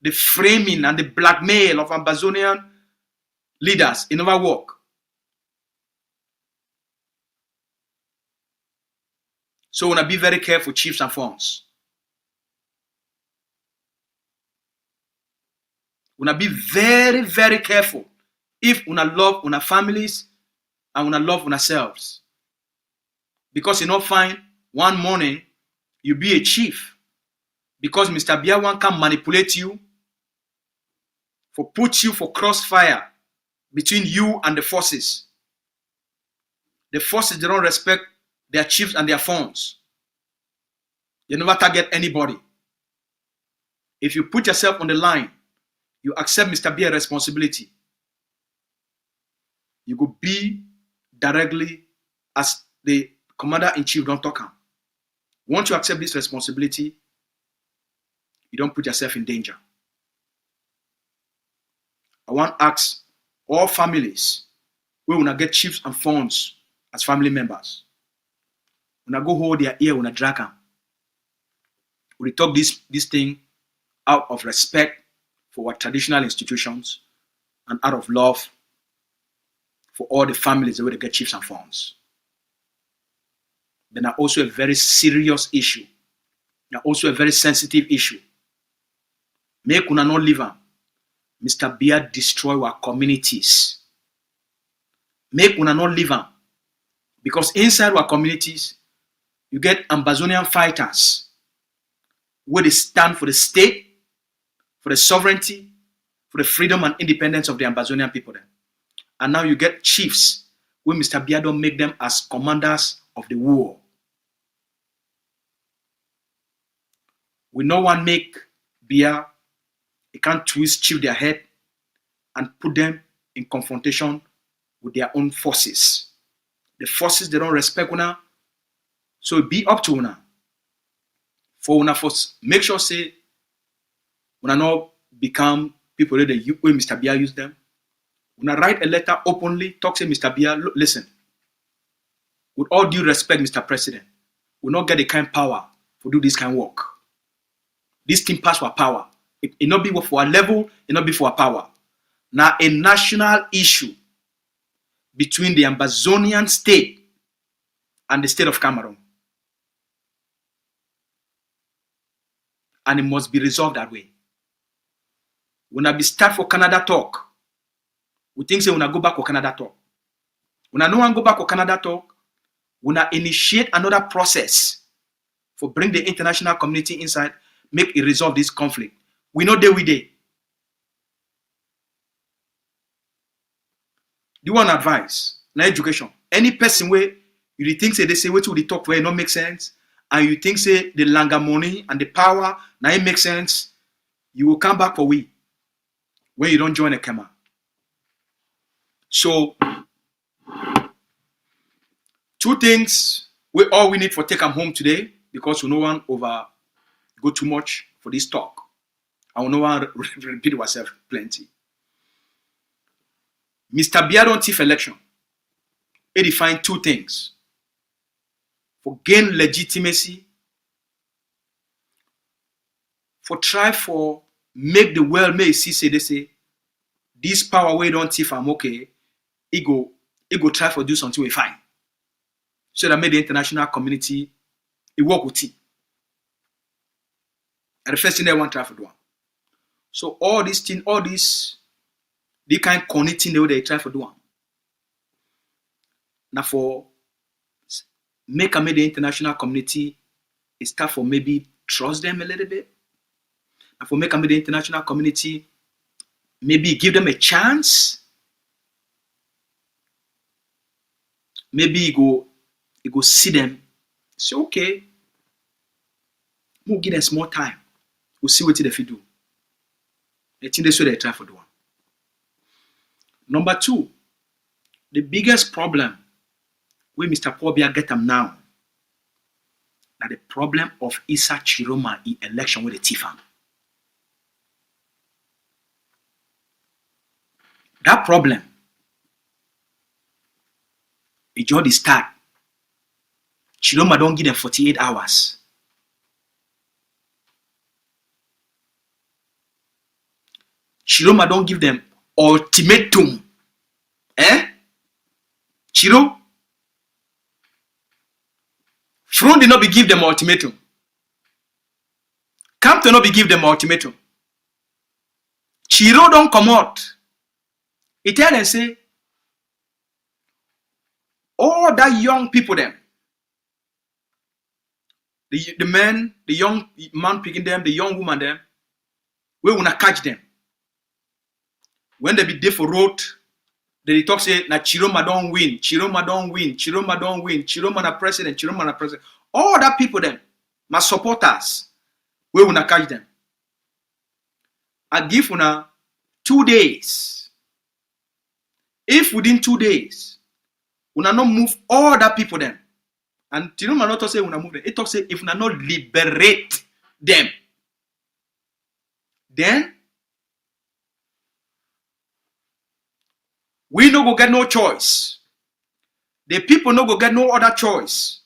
The framing and the blackmail of Ambazonian leaders, it never work. So we want to be very careful, chiefs and funds. We want to be very, very careful if we love our families and we love ourselves. Because you not find one morning you be a chief because Mr. Biya can manipulate you, for put you for crossfire between you and the forces. The forces, they don't respect their chiefs and their funds. They never target anybody. If you put yourself on the line, you accept Mr. Biya's responsibility. You go be directly as the commander-in-chief don't talk him. Once you accept this responsibility, you don't put yourself in danger. I want to ask all families where we get chiefs and funds as family members. When I go hold their ear, when I drag them, we talk this thing out of respect for our traditional institutions and out of love for all the families where they get chiefs and funds. Then are also a very serious issue. They are also a very sensitive issue. Make una not live on. Mr. Biya destroy our communities. Make una not live on. Because inside our communities, you get Ambazonian fighters where they stand for the state, for the sovereignty, for the freedom and independence of the Ambazonian people. Then. And now you get chiefs where Mr. Biya don't make them as commanders of the war. We no one make Biya, he can't twist chief their head and put them in confrontation with their own forces. The forces, they don't respect una. So it be up to una. For una first, make sure say, una not become people that where Mr. Biya use them. Una write a letter openly, talk to Mr. Biya, listen. With all due respect, Mr. President, we not get the kind of power to do this kind of work. This thing pass for power. It not be for our level, it not be for our power. Now a national issue between the Ambazonian state and the state of Cameroon. And it must be resolved that way. When I be start for Canada talk, we think say when I go back for Canada talk. When I know I go back for Canada talk, Una initiate another process for bring the international community inside, make it resolve this conflict. We know day we day. Do one advice, na education. Any person where you think say they say what they talk where it not make sense, and you think say the longer money and the power now it makes sense, you will come back for we when you don't join a Kema. So 2 things we all we need for take them home today, because we no one over go too much for this talk. I will no one repeat ourselves plenty. Mr. Biya don't thief election. He defined 2 things. For gain legitimacy, for try for make the world may see say they say this power way don't thief I'm okay. He go try for do something we find. So that made the international community it work with it. And the first thing they want to try for do. So all these things, all this they kind of connecting the way they try for do. Now for make the international community start for maybe trust them a little bit. And for make the international community maybe give them a chance. Maybe you go see them. Say okay, we'll give them small time. We'll see what they do. I think that's what they try for doing. Number 2, the biggest problem where Mr. Paul Biya get them now, now the problem of Isa Chiroma in election with the Tifan. That problem, it just start. Chiroma don't give them 48 hours. Chiroma don't give them ultimatum. Chiro? Front did not be give them ultimatum. Camp to not be give them ultimatum. Chiro don't come out. He tell them say, all that young people them, the men, the young man picking them, the young woman them, we wanna catch them. When they be there for road, they talk say na Chiroma don't win, Chiroma don't win, Chiroma don't win, Chiroma na president, Chiroma na president. All that people them, my supporters, we wanna catch them. I give una 2 days. If within 2 days, una not move all that people them, and Chiroma not say una move them, it talk say if una not liberate them, then we no go get no choice. The people no go get no other choice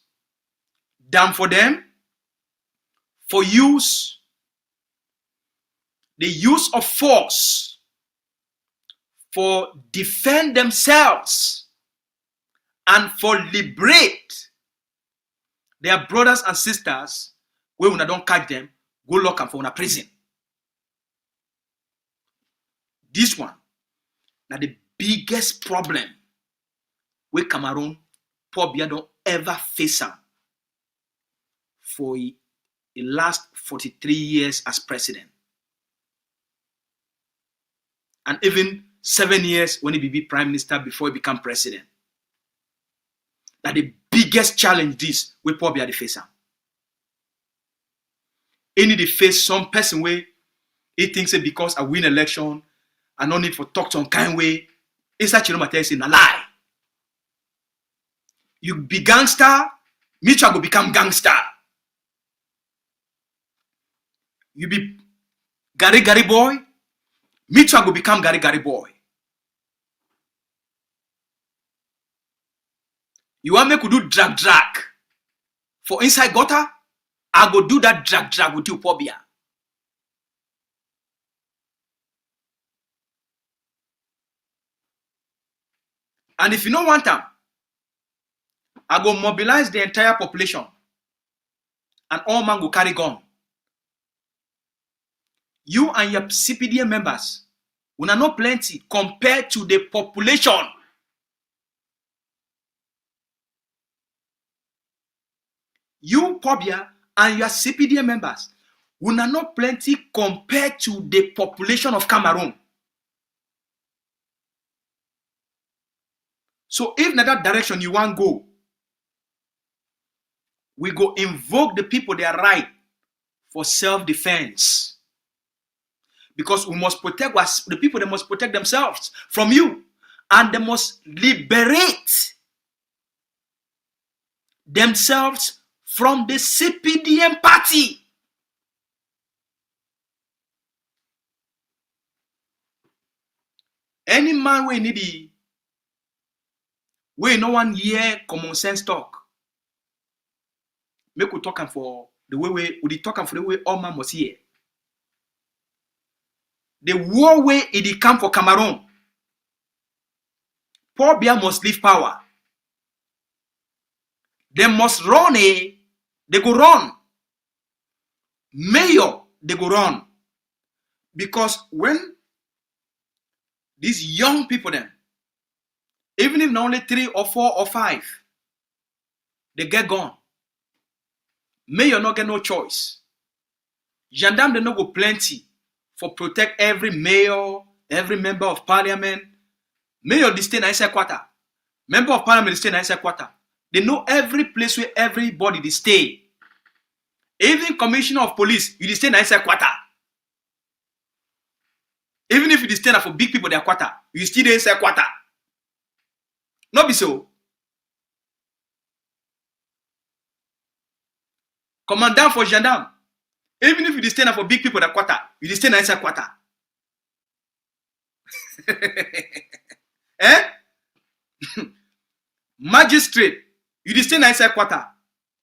than for them for use the use of force for defend themselves and for liberate their brothers and sisters where una don't catch them, go lock them for una prison. This one, now the biggest problem where Cameroon, Paul Biya don't ever face am for the last 43 years as president. And even 7 years when he be prime minister before he become president. That the biggest challenge this where Paul Biya face am. Any they face some person where he thinks that because I win election, I no need for talk some kind way. It's actually not a lie. You be gangster, me try go become gangster. You be Gary boy, me try go become Gary boy. You want me to do drag for inside gutter? I go do that drag with you, Paul Biya. And if you don't want them, I go mobilize the entire population and all man go carry gun. You and your CPDA members will not plenty compared to the population. you Pobia and your CPDM members, we are not plenty compared to the population of Cameroon. So if in that direction you want to go, we go invoke the people their right for self-defense. Because we must protect us, the people, they must protect themselves from you. And they must liberate themselves from the CPDM party. Any man we need, we no one hear common sense talk. Make we talk for the way we talk for the way all man must hear. The war way it come for Cameroon. Paul Biya must leave power. They must run they go run. Mayor, they go run. Because when these young people then, even if not only 3 or 4 or 5, they get gone. Mayor not get no choice. Gendarme they no go plenty for protect every mayor, every member of parliament. Mayor they stay in inside quarter. Member of parliament they stay in inside quarter. They know every place where everybody they stay. Even commissioner of police, you stay in inside quarter. Even if you stay for big people their quarter, you still inside quarter. Not be so. Commandant for gendarme, even if you stay for big people their quarter, you stay inside quarter. Eh? Magistrate, you stay inside quarter.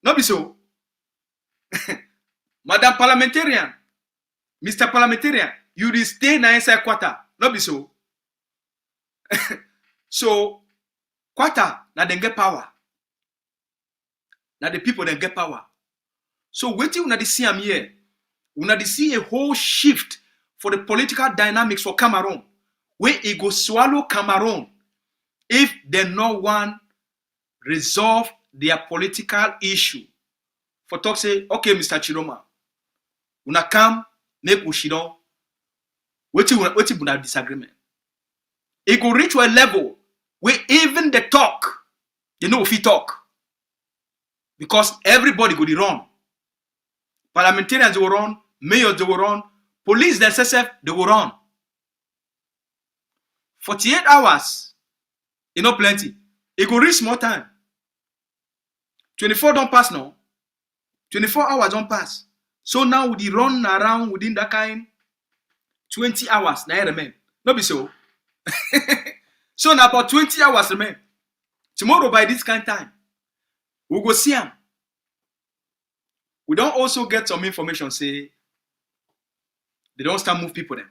Not be so. Madam parliamentarian, Mr. Parliamentarian, you stay inside quarter. Not be so. So, quarter, now they get power. Now the people then get power. So, waiting when they see am here, when they see a whole shift for the political dynamics for Cameroon, where it go swallow Cameroon if they no one resolve their political issue. For talk say, okay, Mr. Chiroma, una come make ushidon. Waiting with disagreement. It go reach to a level where even the talk, they know if he talk. Because everybody go the run. Parliamentarians they will run, mayors they will run, police themselves they will run. 48 hours, you know plenty. It go reach more time. 24 don't pass now. 24 hours don't pass. So now we run around within that kind 20 hours now remain. Not be so. So now about 20 hours remain. Tomorrow by this kind of time, we go see them. We don't also get some information say they don't start move people then.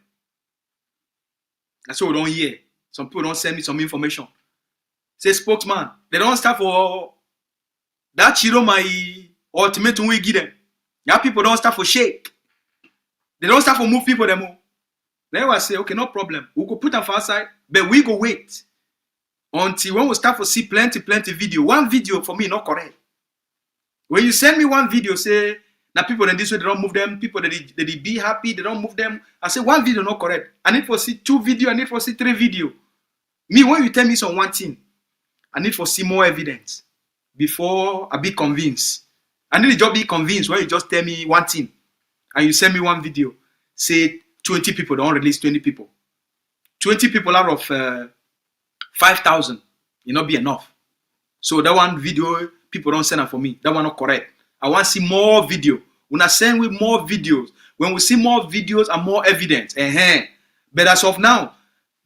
That's what we don't hear. Some people don't send me some information. Say spokesman, they don't start for that Chiroma ultimatum we give them. Yeah, people don't start for shake. They don't start for move people them more. Then I say, okay, no problem. We go put them for outside, but we go wait until when we start to see plenty video. One video for me not correct. When you send me one video, say now people in this way they don't move them. People they be happy, they don't move them. I say one video not correct. I need to see 2 video. I need to see 3 video. Me when you tell me some one thing, I need to see more evidence before I be convinced. I need to just be convinced when you just tell me one thing and you send me one video. Say 20 people don't release 20 people. 20 people out of 5,000, it not be enough. So that one video people don't send it for me. That one not correct. I want to see more video. When I send with more videos, when we see more videos and more evidence, but as of now,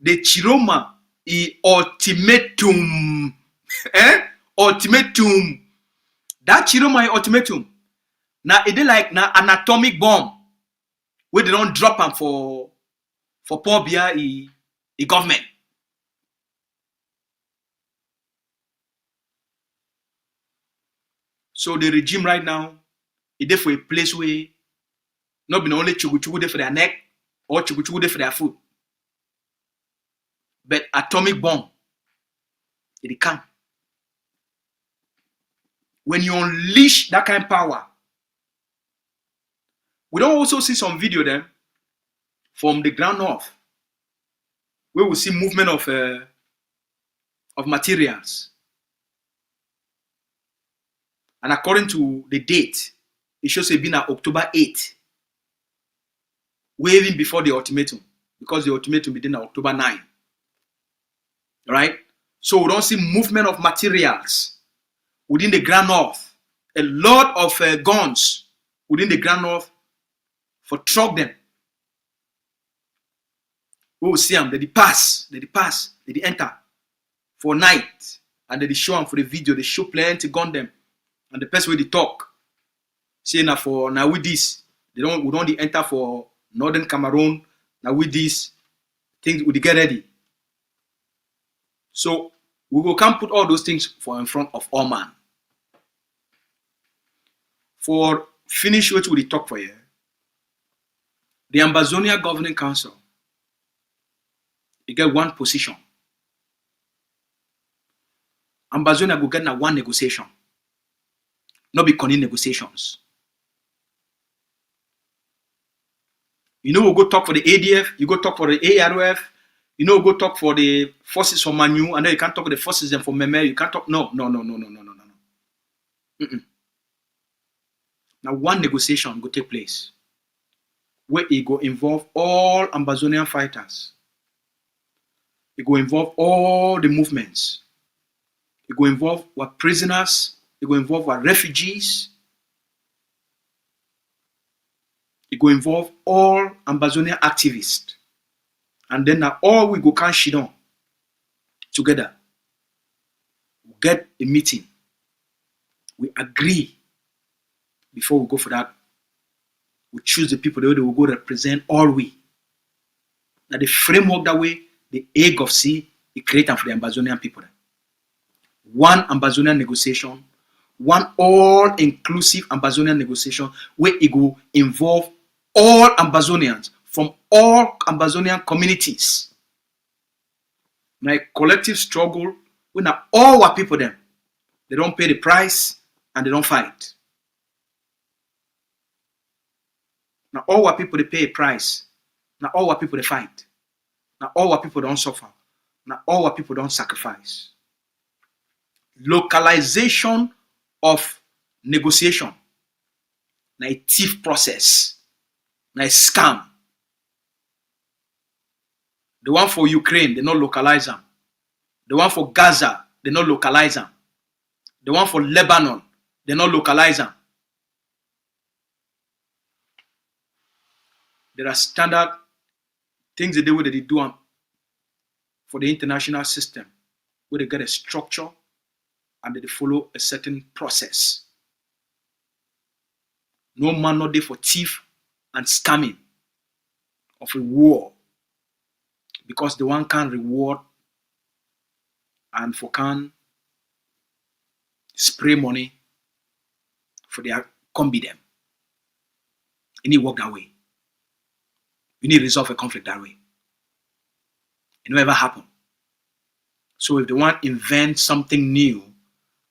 the Chiroma is ultimatum. Ultimatum. That Chiroma is ultimatum. Now it is like now an atomic bomb where they don't drop them for Paul Biya the government. So the regime right now is there for a place where not be only chugu there for their neck or chugu there for their foot. But atomic bomb, it come. when you unleash that kind of power, we don't also see some video then from the ground north, where we see movement of materials. And according to the date, it shows it being on October 8th, way even before the ultimatum, because the ultimatum began on October 9. Right? So we don't see movement of materials within the Grand North. A lot of guns within the Grand North for truck them. We will see them, they pass, they enter for night, and they show them for the video, they show plenty gun them. And the person where they talk, say now for now with this, we don't enter for Northern Cameroon, now with this, things we get ready. So we will come put all those things for in front of all man. For finish what we talk for here, the Ambazonia Governing Council, you get one position. Ambazonia will get now one negotiation. Not be conning negotiations. You know, we'll go talk for the ADF, you go talk for the ARF, you know, go talk for the forces for Manu, and then you can't talk with the forces then for Meme, you can't talk. No. Now, one negotiation will take place where it will involve all Ambazonian fighters. It will involve all the movements. It will involve what prisoners. It will involve what refugees. It will involve all Ambazonia activists. And then now all we go can sit down together. We get a meeting. We agree before we go for that. We choose the people that will go represent all we. Now the framework that way, the egg of sea, it created for the Ambazonian people. One Ambazonian negotiation, one all-inclusive Ambazonian negotiation where it will involve all Ambazonians from all Ambazonian communities. Now a collective struggle when all our people them, they don't pay the price and they don't fight. Now all our people they pay a price. Now all our people they fight. Now all our people don't suffer. Now all our people don't sacrifice. Localization of negotiation. Now a thief process. Now a scam. The one for Ukraine, they not localize them. The one for Gaza, they not localize them. The one for Lebanon, they not localize them. There are standard things they do where they do for the international system, where they get a structure and they follow a certain process. No man not there for thief and scamming of a war, because the one can reward and for can spray money for their combi them. You need to work that way. You need to resolve a conflict that way. It never happen. So if they want to invent something new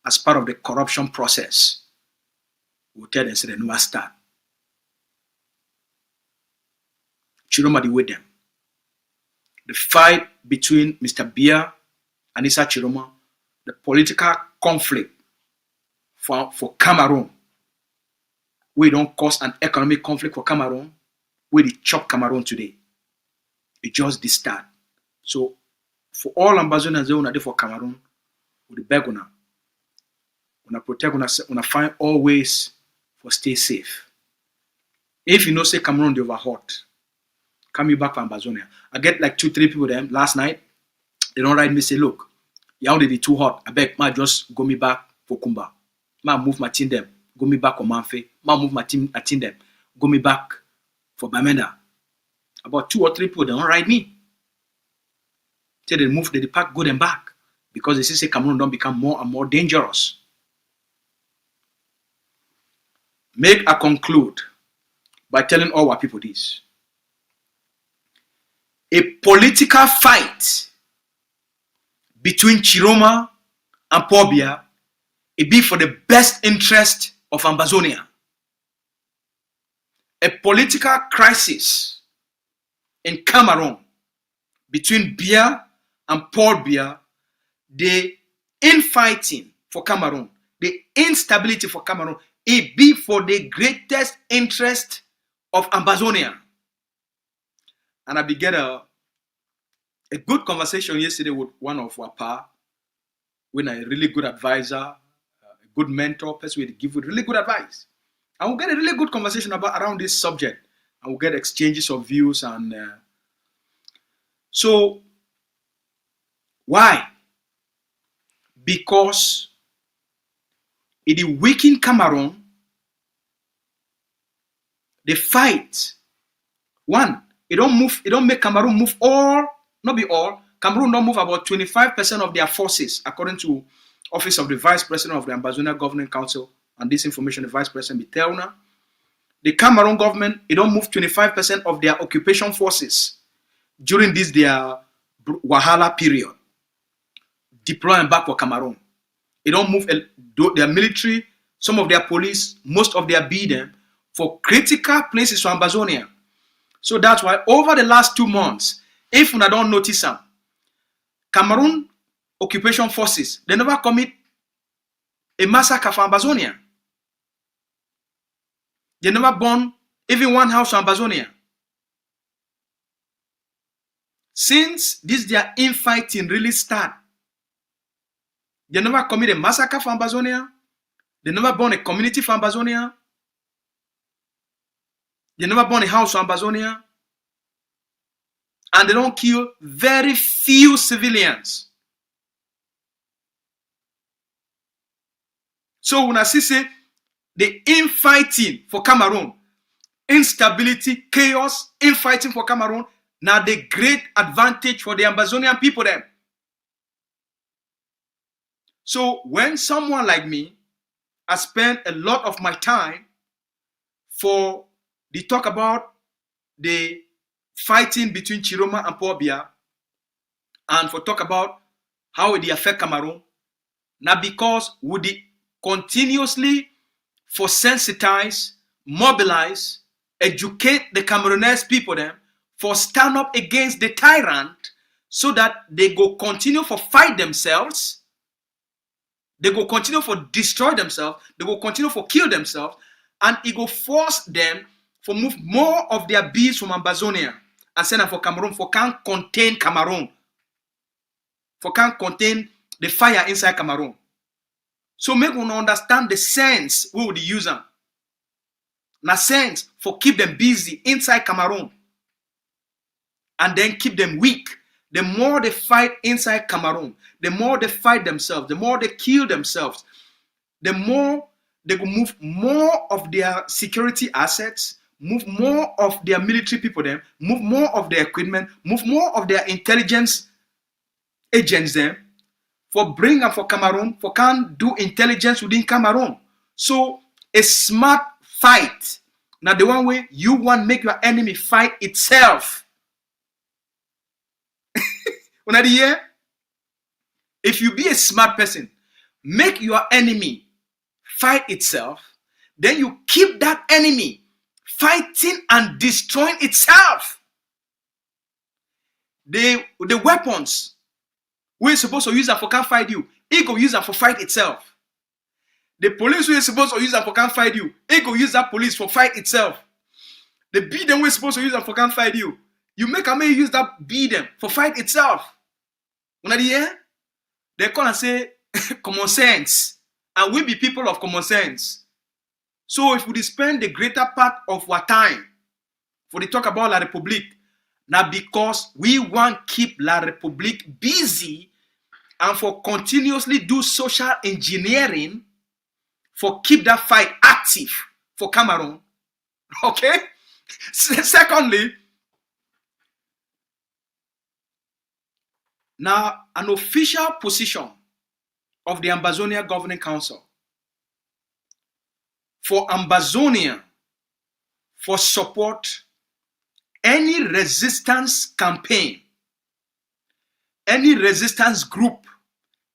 as part of the corruption process, we'll tell them, say, they never start. Chiroma the with them. The fight between Mr. Biya and Issa Chiroma, the political conflict for Cameroon, we don't cause an economic conflict for Cameroon, we dey chop Cameroon today. It just the start. So for all Ambazonians they una dey for Cameroon, we dey beg una protect una find all ways for stay safe. If you know say Cameroon dey overhot, come you back for Ambazonia. I get like 2-3 people there last night. They don't write me say, look, Yaoundé dey too hot. I beg, ma just go me back for Kumba. Ma move my team them, go me back on Manfe. Ma move my team them, go me back for Bamenda. About 2 or 3 people, they don't write me. Till they move, they depart, go them back. Because they say Cameroon don't become more and more dangerous. Make I conclude by telling all our people this. A political fight between Chiroma and Paul Biya it be for the best interest of Ambazonia. A political crisis in Cameroon between Biya and Paul Biya, the infighting for Cameroon, the instability for Cameroon, it be for the greatest interest of Ambazonia. And I began a good conversation yesterday with one of our pa, with a really good advisor, a good mentor, person who give really good advice. And we'll get a really good conversation around this subject. And we'll get exchanges of views. And so, why? Because it weaken Cameroon, the fight. One, it don't make Cameroon move all, not be all. Cameroon don't move about 25% of their forces, according to Office of the Vice President of the Ambazonia Governing Council. And this information, the Vice President Bitelna. The Cameroon government, it don't move 25% of their occupation forces during this their Wahala period. Deploying back for Cameroon. It don't move their military, some of their police, most of their them for critical places for Ambazonia. So that's why over the last 2 months, if you don't notice them, Cameroon occupation forces, they never commit a massacre for Ambazonia. They never burn even one house for Ambazonia. Since this their infighting really start, they never commit a massacre for Ambazonia. They never burn a community for Ambazonia. They never burn a house for Ambazonia. And they don't kill very few civilians. So when I say the infighting for Cameroon, instability, chaos, infighting for Cameroon, now the great advantage for the Ambazonian people then. So when someone like me, I spend a lot of my time for the talk about the fighting between Chiroma and Paul Biya, and for talk about how it affect Cameroon, now because would it continuously for sensitize, mobilize, educate the Cameroonese people them for stand up against the tyrant so that they go continue for fight themselves, they go continue for destroy themselves, they go continue for kill themselves, and it go force them for move more of their bees from Ambazonia and send them for Cameroon, for can't contain Cameroon, for can't contain the fire inside Cameroon. So make one understand the sense we would use them. Na sense for keep them busy inside Cameroon and then keep them weak. The more they fight inside Cameroon, the more they fight themselves, the more they kill themselves, the more they will move more of their security assets, move more of their military people them, move more of their equipment, move more of their intelligence agents them, for bring them for Cameroon, for can do intelligence within Cameroon. So a smart fight. Now the one way you want make your enemy fight itself. If you be a smart person, make your enemy fight itself, then you keep that enemy fighting and destroying itself. The weapons we're supposed to use them for can't fight you, it go use them for fight itself. The police we're supposed to use them for can't fight you, it go use that police for fight itself. The beat them we're supposed to use them for can't fight you, you make a man use that beat them for fight itself. When I hear, they call and say common sense, and we be people of common sense. So if we spend the greater part of our time for the talk about La Republique, now because we want keep La Republique busy and for continuously do social engineering for keep that fight active for Cameroon. Okay? Secondly, now an official position of the Ambazonia Governing Council for Ambazonia for support any resistance campaign, any resistance group,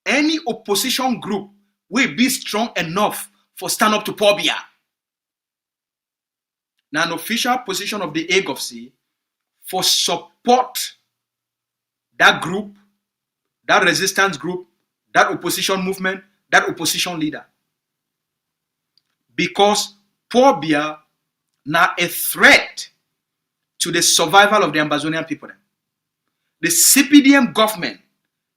any opposition group will be strong enough for stand up to Paul Biya. Now, an official position of the AGOFC for support that group, that resistance group, that opposition movement, that opposition leader. Because Paul Biya now a threat to the survival of the Ambazonian people. The CPDM government,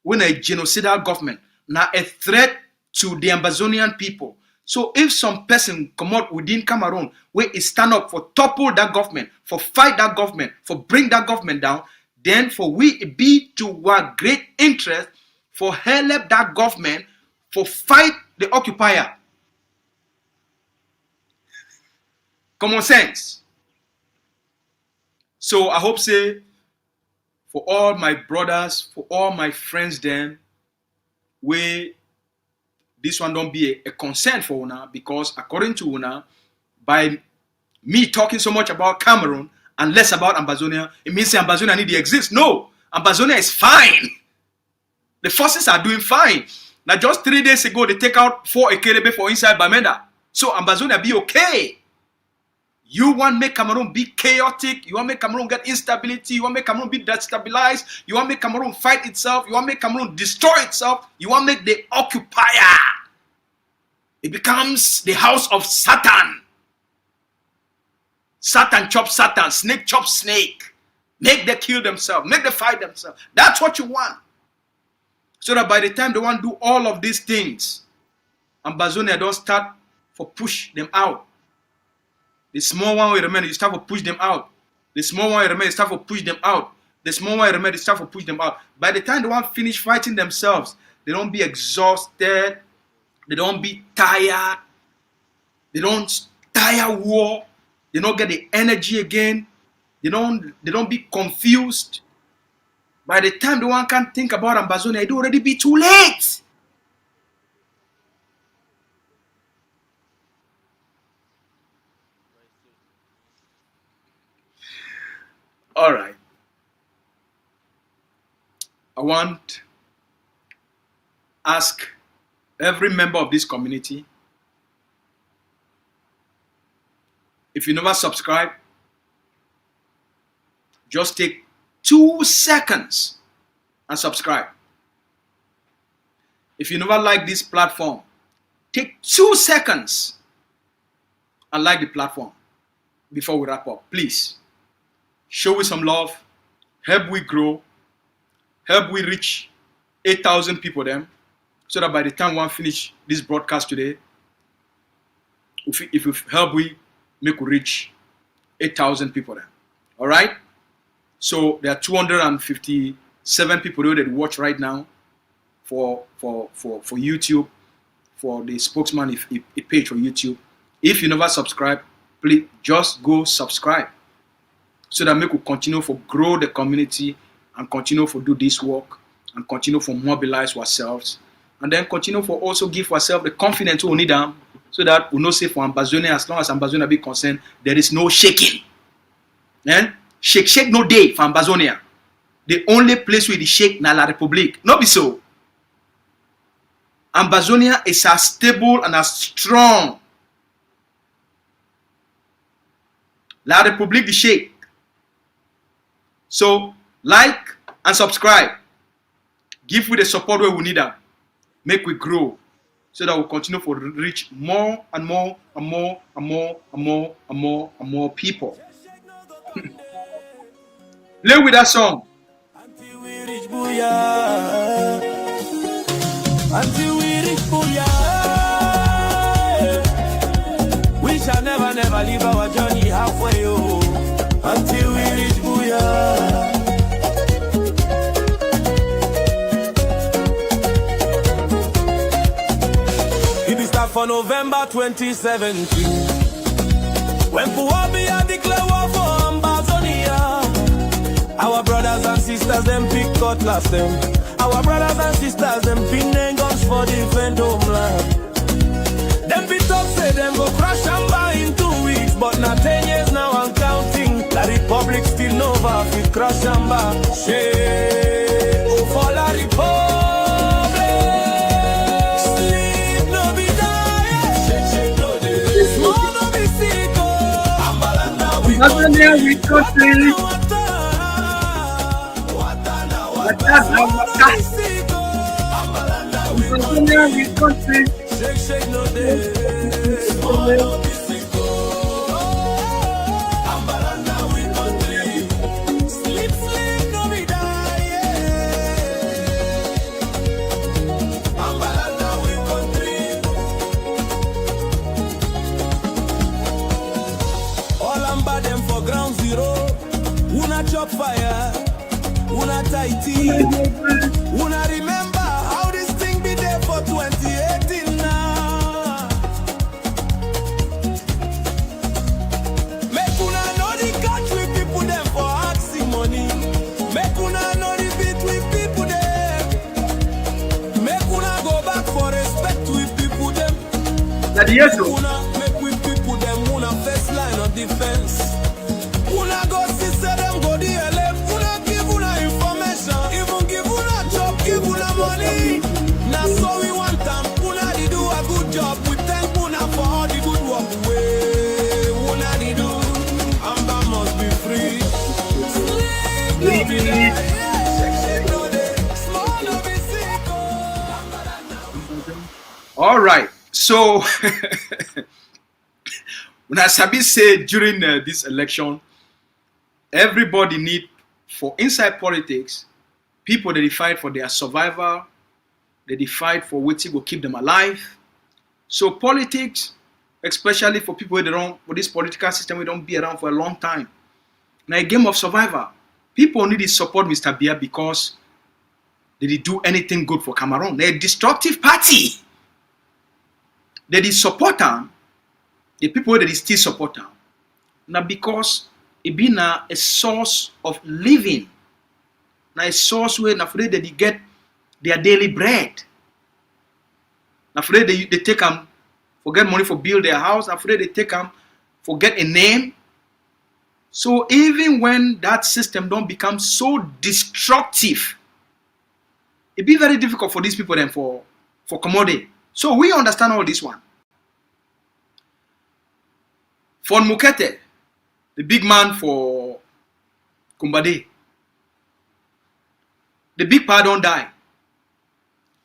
when a genocidal government, now a threat to the Ambazonian people. So if some person come out within Cameroon, where he stand up for topple that government, for fight that government, for bring that government down, then for we it be to our great interest for help that government, for fight the occupier. Common sense. So I hope say for all my brothers, for all my friends then, where this one don't be a concern for Una, because according to Una, by me talking so much about Cameroon and less about Ambazonia, it means Ambazonia need to exist. No, Ambazonia is fine. The forces are doing fine. Now just 3 days ago, they take out 4 Ekelebe for inside Bamenda. So Ambazonia be okay. You want make Cameroon be chaotic. You want make Cameroon get instability. You want make Cameroon be destabilized. You want make Cameroon fight itself. You want make Cameroon destroy itself. You want make the occupier. It becomes the house of Satan. Satan chop Satan. Snake chop snake. Make them kill themselves. Make them fight themselves. That's what you want. So that by the time they want to do all of these things, Ambazonia don't start for push them out. The small one will remain, you start to push them out. The small one will remain, you start to push them out. The small one will remain, you start to push them out. By the time they want to finish fighting themselves, they don't be exhausted. They don't be tired. They don't tire war. They don't get the energy again. They don't be confused. By the time the one can think about Ambazonia, it will already be too late. All right. I want to ask every member of this community, if you never subscribe, just take 2 seconds and subscribe. If you never like this platform, take 2 seconds and like the platform before we wrap up. Please. Show me some love, help we grow, help we reach 8,000 people then, so that by the time we finish this broadcast today, if you help we make we reach 8,000 people then. All right? So there are 257 people that watch right now for YouTube, for the spokesman page for YouTube. If you never subscribe, please just go subscribe. So that we could continue to grow the community and continue to do this work and continue to mobilize ourselves and then continue to also give ourselves the confidence we need them so that we know say for Ambazonia, as long as Ambazonia be concerned, there is no shaking. Shake no day for Ambazonia. The only place where the shake na La République. No be so. Ambazonia is as stable and as strong. La République the shake. So, like and subscribe. Give we the support where we need them. Make we grow. So that we'll continue to reach more and more and more and more and more and more and more people. Play with that song. Until we reach Biya. Until we reach Biya. We shall never, never leave our journey halfway. Oh. Until we reach Biya. It is start for November 2017. When Biya declare war for Ambazonia. Our brothers and sisters, them pick cutlass them. Our brothers and sisters, them pin them guns for defend homeland. Them be talk say them go crash Amba in 2 weeks, but not 10 years now I'm counting. La Republic still nova fit crash Amba. Shame for La Republic. Sleep no Ambazonia we country. Ambazonia we country. Shake no day. Small no be sicko. Ambalanda we country. Sleep no be die. Ambalanda we country. All amba them for ground zero. Una chop fire. Una tighty. Una remember how this thing be there for 2018 now. Make una know the country people them for asking money. Make una know the beat with people them. Make una go back for respect with people them. Gladiator. Make with people them una first line of defense. Una go see say them go the LF. Una give una information. Even give una job, give una money. Now so we want them. Una di do a good job. We thank una for all the good work. Way una di do. Amba must be free. Sleep no be there. Shake no day. Small no be sick. All right. So, when Asabi said during this election, everybody need for inside politics, people that they fight for their survival, that they fight for what will keep them alive. So politics, especially for people that don't, for this political system, we don't be around for a long time. Now a game of survival, people need to support Mr. Biya because they did do anything good for Cameroon. They're a destructive party. They did support them, the people that they still support them. Now because it be now a source of living. Now a source where afraid that they get their daily bread. Afraid they take them for get money for build their house. Afraid they take them for get a name. So even when that system don't become so destructive, it be very difficult for these people then for commodity. So we understand all this one. For Mukete, the big man for Kumbade, the big pa don't die.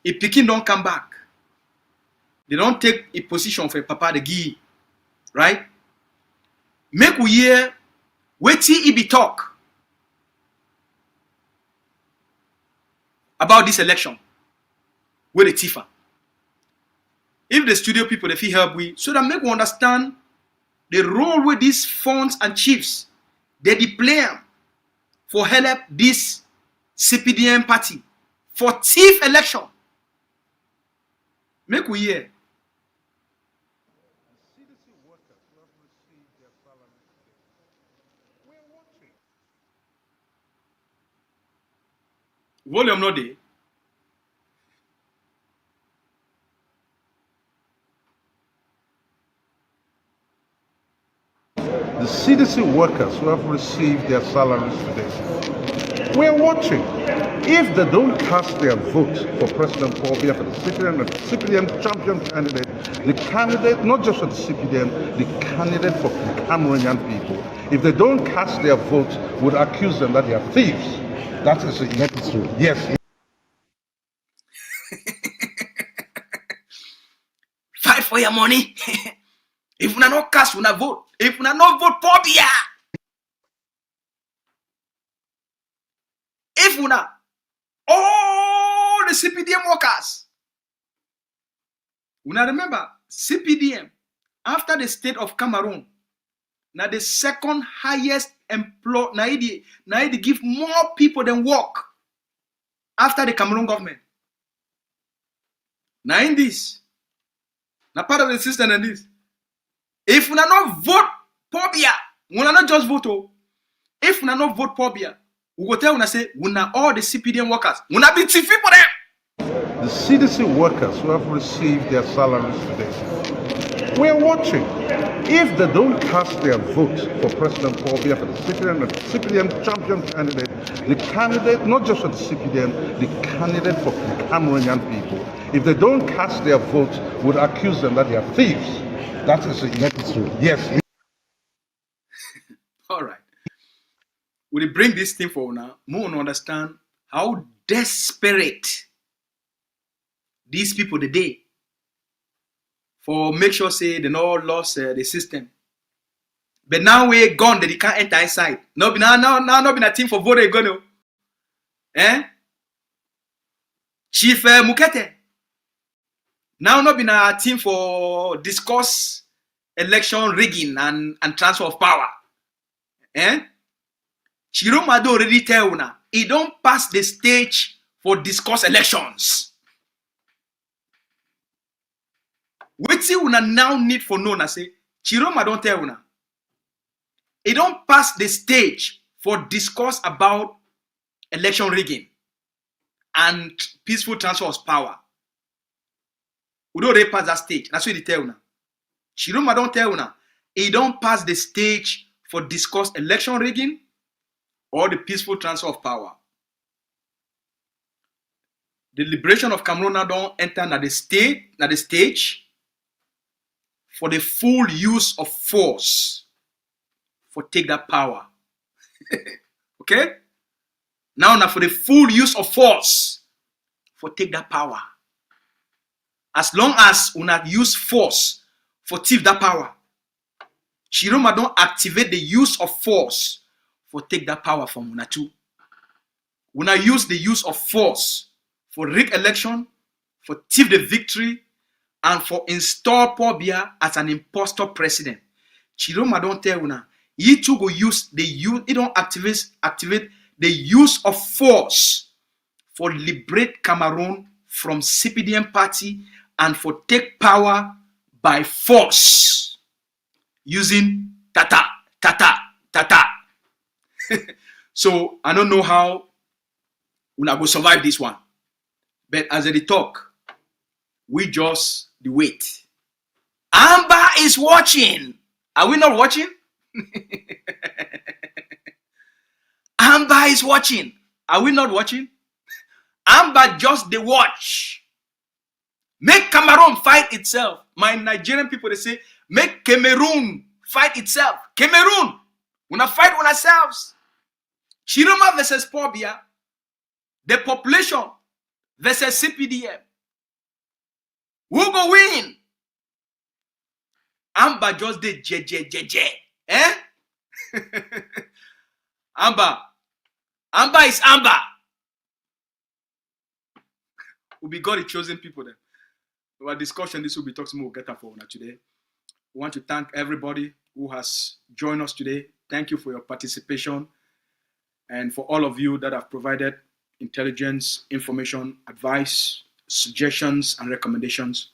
If Pekin don't come back, they don't take a position for a papa the Gi, right? Make we hear wetin he be talk about this election with the Tifa. If the studio people if he help we, so that make we understand the role with these fons and chiefs they play for help this CPDM party for thief election. Make we hear. Volume no day. The CDC workers who have received their salaries today, we're watching. If they don't cast their vote for President Paul Biya for the CPDM champion candidate, the candidate, not just for the CPDM, the candidate for the Cameroonian people, if they don't cast their vote, would accuse them that they are thieves. That is true. Yes. Fight for your money. If una no cast, una vote. If una no vote, Paul Biya. If una, all the CPDM workers. Una remember, CPDM, after the state of Cameroon, now the second highest employer, now they give more people than work after the Cameroon government. Now in this, now part of the system and this. If we not vote Paul Biya, we not just vote. If we not vote Paul Biya, we go tell we say we not all the CPDM workers. We not be chief for them. The CDC workers who have received their salaries today, we're watching. If they don't cast their vote for President Paul Biya for the CPDM champion candidate, the candidate, not just for the CPDM, the candidate for the Cameroonian people, if they don't cast their vote, would accuse them that they are thieves. That is true. Yes. we bring this thing for now, more to understand how desperate these people today for make sure say they not lost the system. But now we're gone that they can't enter inside. No be now not be a team for vote going. Chief Mukete. Now not be a team for discuss election rigging and transfer of power. Chiromado already tell una, he don't pass the stage for discuss elections. Wait till una now need for know na say, Chiroma don't tell una. He don't pass the stage for discuss about election rigging and peaceful transfer of power. We don't pass that stage. That's what they tell una. Chiroma don't tell una. He don't pass the stage for discuss election rigging or the peaceful transfer of power. The liberation of Cameroon now don't enter na the stage for the full use of force for take that power. Okay? Now for the full use of force for take that power. As long as una use force for take that power, Chiroma don't activate the use of force for take that power from una too. Una use the use of force for rig election, for thief the victory, and for install Paul Biya as an impostor president. Chiroma don't tell una, he too go use the use, he don't activate the use of force for liberate Cameroon from CPDM party and for take power by force using tata. So I don't know how una go survive this one. But as they talk, we just the wait. Amba is watching. Are we not watching? Amba is watching. Are we not watching? Amba just the watch. Make Cameroon fight itself. My Nigerian people, they say, make Cameroon fight itself. Cameroon, we not fight on ourselves. Chiroma versus Paul Biya, the population versus CPDM. Who go win? Amba just did JJ. Amba is Amba. Will be God the chosen people then. Our discussion, this will be talking more better for una today. We want to thank everybody who has joined us today. Thank you for your participation. And for all of you that have provided intelligence, information, advice, suggestions, and recommendations.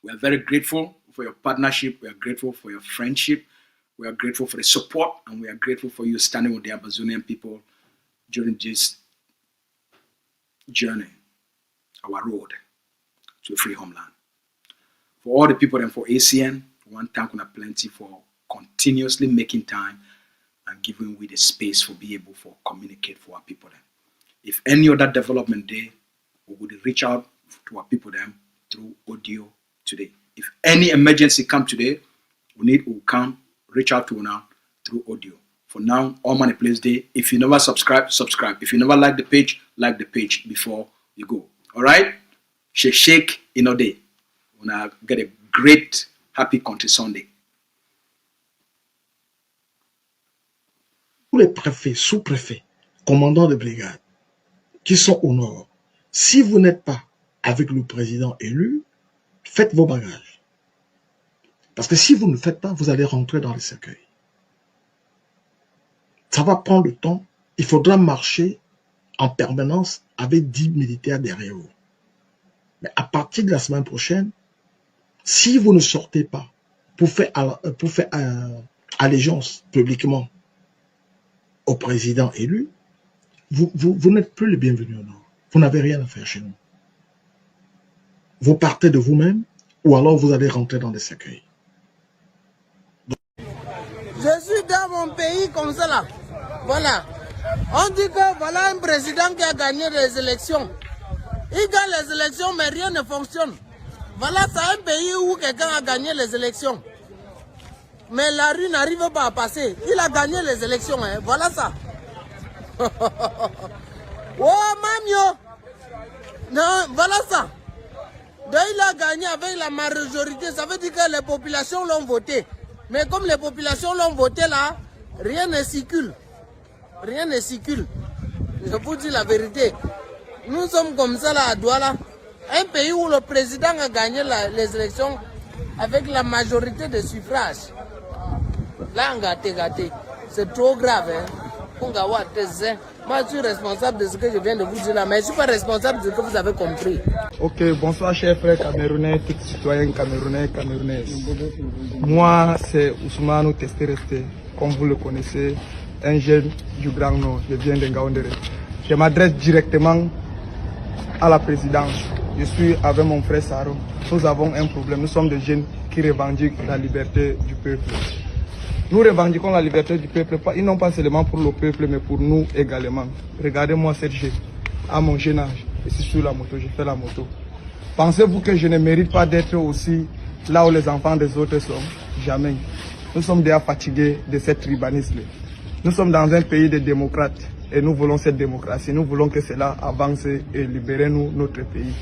We are very grateful for your partnership. We are grateful for your friendship. We are grateful for the support. And we are grateful for you standing with the Ambazonian people during this journey, our road to a free homeland. For all the people and for ACN, we want to thank you plenty for continuously making time and giving we the space for be able to communicate for our people then. If any other development there, we would reach out to our people then through audio today. If any emergency come today, we come reach out to now through audio. For now, all money place there. If you never subscribe. If you never like the page before you go. All right? Shake in a day. Wanna get a great happy country Sunday. Tous les préfets, sous-préfets, commandants de brigade qui sont au nord, si vous n'êtes pas avec le président élu, faites vos bagages. Parce que si vous ne le faites pas, vous allez rentrer dans les cercueils. Ça va prendre le temps. Il faudra marcher en permanence avec 10 militaires derrière vous. Mais à partir de la semaine prochaine, si vous ne sortez pas pour faire allégeance publiquement au président élu, vous n'êtes plus le bienvenu au Nord. Vous n'avez rien à faire chez nous. Vous partez de vous-même ou alors vous allez rentrer dans des cercueils. Je suis dans mon pays comme ça là. Voilà. On dit que voilà un président qui a gagné les élections. Il gagne les élections mais rien ne fonctionne. Voilà, c'est un pays où quelqu'un a gagné les élections. Mais la rue n'arrive pas à passer. Il a gagné les élections. Hein. Voilà ça. Oh, Mamio. Non, voilà ça. Donc, il a gagné avec la majorité. Ça veut dire que les populations l'ont voté. Mais comme les populations l'ont voté là, rien ne circule. Rien ne circule. Je vous dis la vérité. Nous sommes comme ça là à Douala. Un pays où le président a gagné les élections avec la majorité des suffrages. Là, on gâté. C'est trop grave. Hein? Moi, je suis responsable de ce que je viens de vous dire là, mais je ne suis pas responsable de ce que vous avez compris. Ok, bonsoir chers frères camerounais, tous citoyens camerounais, camerounaises. Moi, c'est Ousmane Testereste, comme vous le connaissez, un jeune du Grand Nord, je viens de Ngaoundéré. Je m'adresse directement à la présidence. Je suis avec mon frère Saro. Nous avons un problème, nous sommes des jeunes qui revendiquent la liberté du peuple. Nous revendiquons la liberté du peuple, et non pas seulement pour le peuple, mais pour nous également. Regardez-moi cette jeune, à mon jeune âge, je suis sur la moto, je fais la moto. Pensez-vous que je ne mérite pas d'être aussi là où les enfants des autres sont? Jamais. Nous sommes déjà fatigués de cette tribalisme. Nous sommes dans un pays de démocrates et nous voulons cette démocratie. Nous voulons que cela avance et libère nous notre pays.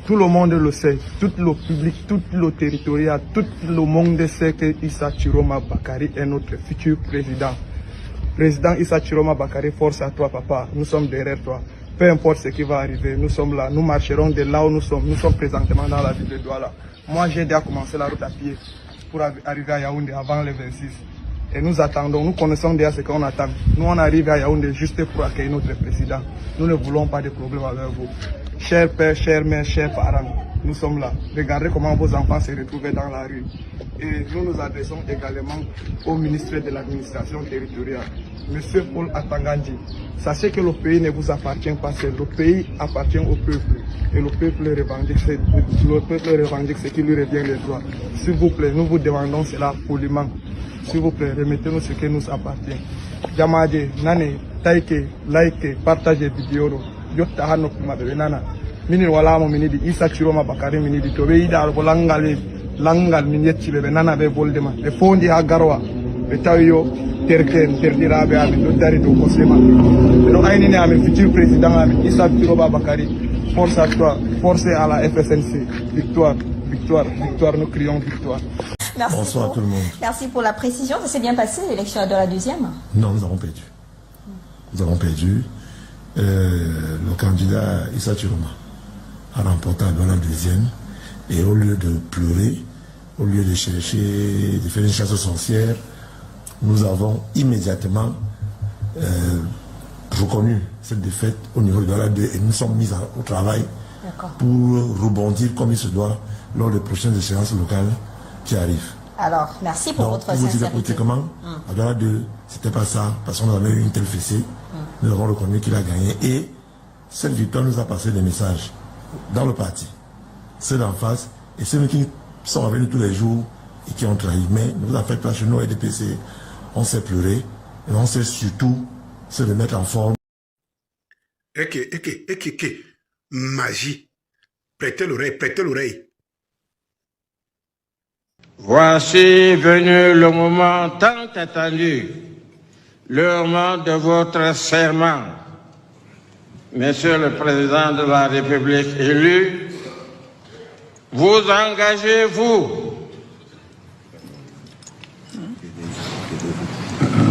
Tout le monde le sait, tout le public, tout le territorial, tout le monde sait que Issa Chiroma Bakari est notre futur président. Président Issa Chiroma Bakari, force à toi papa, nous sommes derrière toi. Peu importe ce qui va arriver, nous sommes là, nous marcherons de là où nous sommes présentement dans la ville de Douala. Moi j'ai déjà commencé la route à pied pour arriver à Yaoundé avant le 26. Et nous attendons, nous connaissons déjà ce qu'on attend. Nous on arrive à Yaoundé juste pour accueillir notre président. Nous ne voulons pas de problème avec vous. Chers pères, chères mères, chers parents, nous sommes là. Regardez comment vos enfants se retrouvent dans la rue. Et nous nous adressons également au ministre de l'administration territoriale, Monsieur Paul Atangandji. Sachez que le pays ne vous appartient pas seul. Le pays appartient au peuple. Et le peuple revendique ce qui lui revient les droits. S'il vous plaît, nous vous demandons cela poliment. S'il vous plaît, remettez-nous ce qui nous appartient. Jamade, Nane, Taike, like, partagez vidéo. Yotta hano kuma bebe nana. Mini wala mo mini di Issa Chiroma Bakari mini di tobe ida albo langal mini yetti bebe nana be voldema. E fondi ha garwa. Be tawiyo terken terdirabe ami do dari do kosema. Pero ayni ne ami futur président ami Issa Chiroma Bakari. Force à toi, force à la FSNC. Victoire, victoire, victoire, nous crions victoire. Merci. Bonsoir tout le monde. Merci pour la précision. Ça s'est bien passé, l'élection de la deuxième? Non, nous avons perdu. Nous avons perdu. Le candidat Issa Chiroma a remporté dans la deuxième, et au lieu de pleurer, au lieu de chercher, de faire une chasse aux sorcières, nous avons immédiatement reconnu cette défaite au niveau de la 2 et nous sommes mis au travail pour rebondir comme il se doit lors des prochaines échéances locales qui arrivent. Alors, merci pour votre sincérité. sincérité. Politiquement, à Douala 2, c'était pas ça, parce qu'on avait eu une telle fessée. Nous avons reconnu qu'il a gagné et cette victoire nous a passé des messages dans le parti, ceux d'en face et ceux qui sont avec nous tous les jours et qui ont trahi. Mais ne vous en faites pas, chez nous, EDPC, on sait pleurer et on sait surtout se remettre en forme. Magie. Prêtez l'oreille. Voici venu le moment tant attendu, le moment de votre serment. Monsieur le Président de la République élu, vous engagez-vous?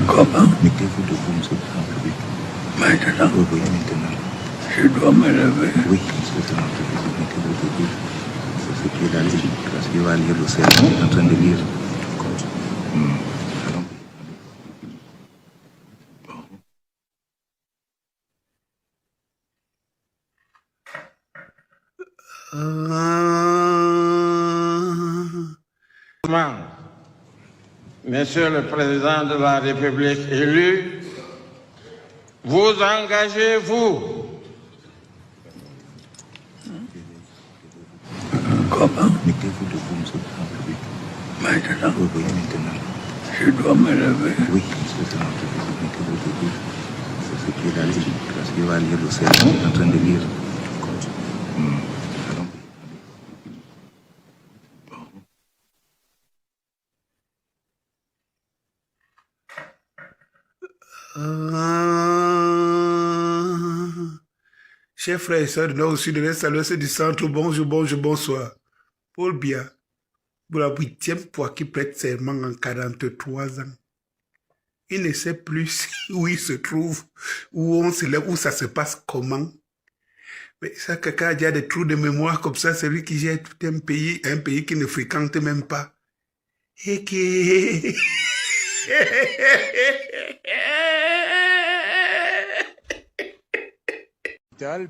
Comment? Mettez-vous debout, monsieur le Président. Maintenant? Oui, maintenant. Je dois me lever. Oui, monsieur le Président, mettez-vous debout. C'est ce qui est dans les livres, parce qu'il va lire le serment, il est en train de lire. Monsieur le Président de la République élu, vous engagez-vous? Comment? Mettez-vous debout, monsieur le Président. Maintenant? Oui, maintenant. Je dois me lever. Oui, monsieur le Président, mettez-vous debout. C'est ce qui est dans les livres, parce qu'il va lire le serment, il est en train de lire. Chers frères et sœurs du Nord au Sud de l'Est, à l'Ouest du Centre, bonjour, bonjour, bonsoir. Paul Biya, pour la 8e fois qu'il prête serment en 43 ans. Il ne sait plus où il se trouve, où ça se passe comment. Mais ça, quelqu'un a déjà des trous de mémoire comme ça, c'est lui qui gère tout un pays qu'il ne fréquente même pas. Et qui...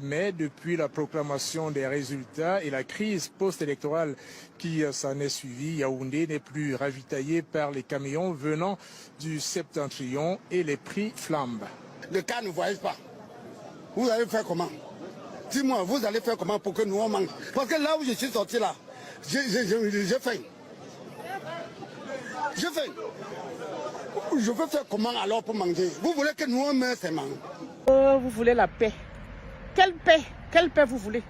Mais depuis la proclamation des résultats et la crise post-électorale qui s'en est suivie, Yaoundé n'est plus ravitaillé par les camions venant du septentrion et les prix flambent. Le cas ne voyage pas. Vous allez faire comment? Dis-moi, vous allez faire comment pour que nous on mange? Parce que là où je suis sorti là, j'ai faim. J'ai faim. Je veux faire comment alors pour manger? Vous voulez que nous on meure seulement? Vous voulez la paix. Quelle paix? Quelle paix vous voulez?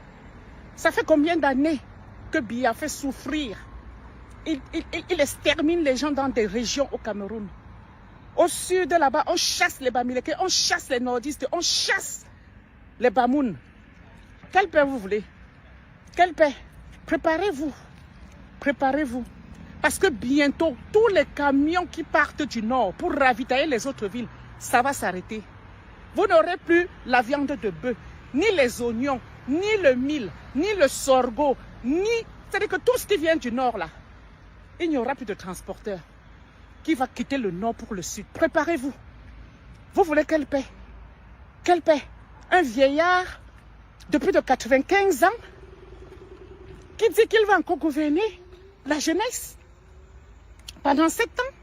Ça fait combien d'années que Biya fait souffrir? Il extermine les gens dans des régions au Cameroun. Au sud là-bas, on chasse les Bamileke, on chasse les nordistes, on chasse les Bamoun. Quelle paix vous voulez? Quelle paix? Préparez-vous. Préparez-vous. Parce que bientôt, tous les camions qui partent du nord pour ravitailler les autres villes, ça va s'arrêter. Vous n'aurez plus la viande de bœuf, ni les oignons, ni le mil, ni le sorgho, ni... C'est-à-dire que tout ce qui vient du nord, là, il n'y aura plus de transporteur qui va quitter le nord pour le sud. Préparez-vous. Vous voulez quelle paix? Quelle paix? Un vieillard de plus de 95 ans qui dit qu'il va encore gouverner la jeunesse pendant 7 ans?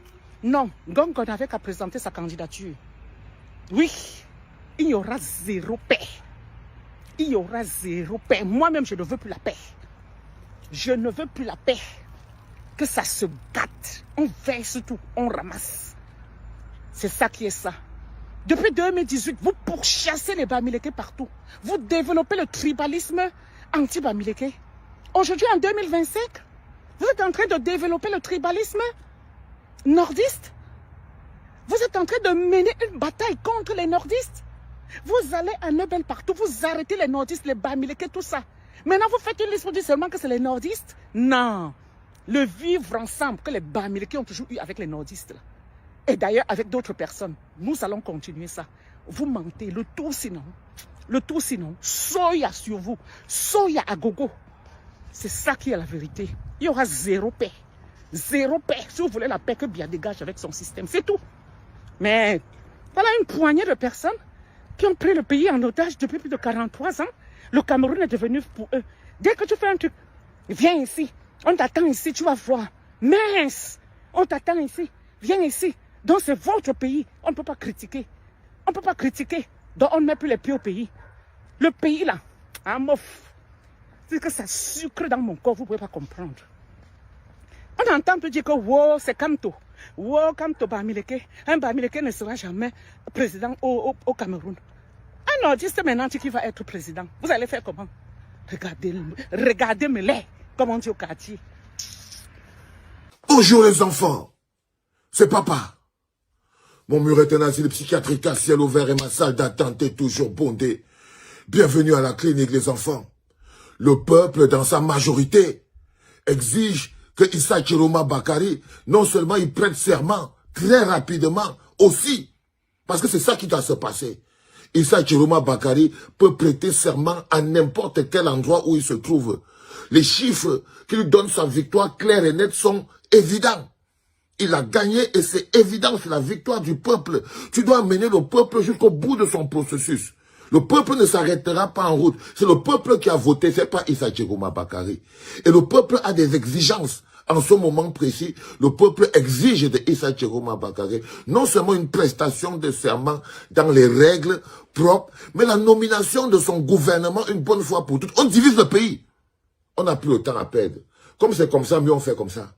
Non, donc on n'avait qu'à présenter sa candidature. Oui, il y aura zéro paix. Il y aura zéro paix. Moi-même, je ne veux plus la paix. Je ne veux plus la paix. Que ça se gâte. On verse tout, on ramasse. C'est ça qui est ça. Depuis 2018, vous pourchassez les Bamileke partout. Vous développez le tribalisme anti-Bamileke. Aujourd'hui, en 2025, vous êtes en train de développer le tribalisme nordiste. Vous êtes en train de mener une bataille contre les nordistes. Vous allez à Nebel partout, vous arrêtez les nordistes, les Bamileke, tout ça. Maintenant, vous faites une liste pour dire seulement que c'est les nordistes? Non. Le vivre ensemble que les Bamileke ont toujours eu avec les nordistes. Là. Et d'ailleurs, avec d'autres personnes. Nous allons continuer ça. Vous mentez. Le tout sinon, soya sur vous. Soya à gogo. C'est ça qui est la vérité. Il y aura zéro paix. Zéro paix. Si vous voulez la paix que Biya dégage avec son système, c'est tout. Mais voilà une poignée de personnes qui ont pris le pays en otage depuis plus de 43 ans. Le Cameroun est devenu pour eux. Dès que tu fais un truc, viens ici. On t'attend ici, tu vas voir. Mince, on t'attend ici. Viens ici. Donc c'est votre pays. On ne peut pas critiquer. On ne peut pas critiquer. Donc on ne met plus les pieds au pays. Le pays là, en mof. C'est que ça sucre dans mon corps, vous ne pouvez pas comprendre. On entend te dire que wow, c'est Kamto. Wow, Kamto Bamileke. Un Bamileke ne sera jamais président au Cameroun. Un nordiste maintenant qui va être président. Vous allez faire comment? Regardez-moi, comme on dit au quartier. Bonjour les enfants, c'est papa. Mon mur est un asile psychiatrique à ciel ouvert et ma salle d'attente est toujours bondée. Bienvenue à la clinique les enfants. Le peuple dans sa majorité exige que Issa Chiroma Bakari, non seulement il prête serment très rapidement aussi, parce que c'est ça qui doit se passer. Issa Chiroma Bakari peut prêter serment à n'importe quel endroit où il se trouve. Les chiffres qui lui donnent sa victoire claire et nette sont évidents. Il a gagné et c'est évident, c'est la victoire du peuple. Tu dois amener le peuple jusqu'au bout de son processus. Le peuple ne s'arrêtera pas en route. C'est le peuple qui a voté, c'est pas Issa Chiroma Bakari. Et le peuple a des exigences. En ce moment précis, le peuple exige de Issa Chiroma Bakari non seulement une prestation de serment dans les règles propres, mais la nomination de son gouvernement une bonne fois pour toutes. On divise le pays. On n'a plus le temps à perdre. Comme c'est comme ça, mieux on fait comme ça.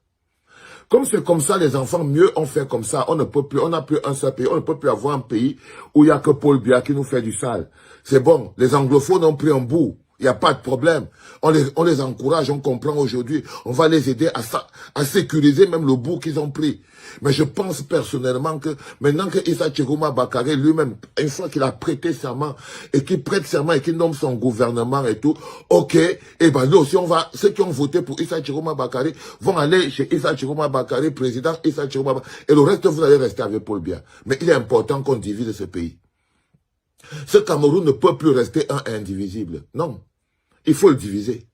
Comme c'est comme ça, les enfants, mieux on fait comme ça. On ne peut plus, on n'a plus un seul pays. On ne peut plus avoir un pays où il n'y a que Paul Biya qui nous fait du sale. C'est bon, les anglophones ont pris un bout. Il n'y a pas de problème. On les encourage, on comprend aujourd'hui. On va les aider à sécuriser même le bout qu'ils ont pris. Mais je pense personnellement que maintenant que Issa Tchegouma Bakare lui-même, une fois qu'il a prêté serment et qu'il prête serment et qu'il nomme son gouvernement et tout, ok, et ben nous aussi ceux qui ont voté pour Issa Tchegouma Bakare vont aller chez Issa Tchegouma Bakare, président Issa Tchegouma Bakare, et le reste vous allez rester avec Paul Biya. Mais il est important qu'on divise ce pays. Ce Cameroun ne peut plus rester un et indivisible. Non. Il faut le diviser.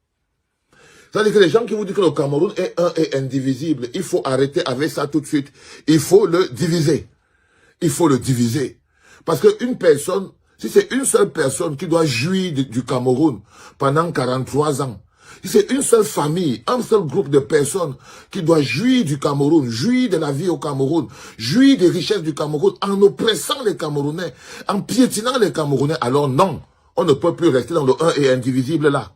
C'est-à-dire que les gens qui vous disent que le Cameroun est un et indivisible, il faut arrêter avec ça tout de suite. Il faut le diviser. Il faut le diviser. Parce qu'une personne, si c'est une seule personne qui doit jouir du Cameroun pendant 43 ans, si c'est une seule famille, un seul groupe de personnes qui doit jouir du Cameroun, jouir de la vie au Cameroun, jouir des richesses du Cameroun, en oppressant les Camerounais, en piétinant les Camerounais, alors non, on ne peut plus rester dans le un et indivisible là.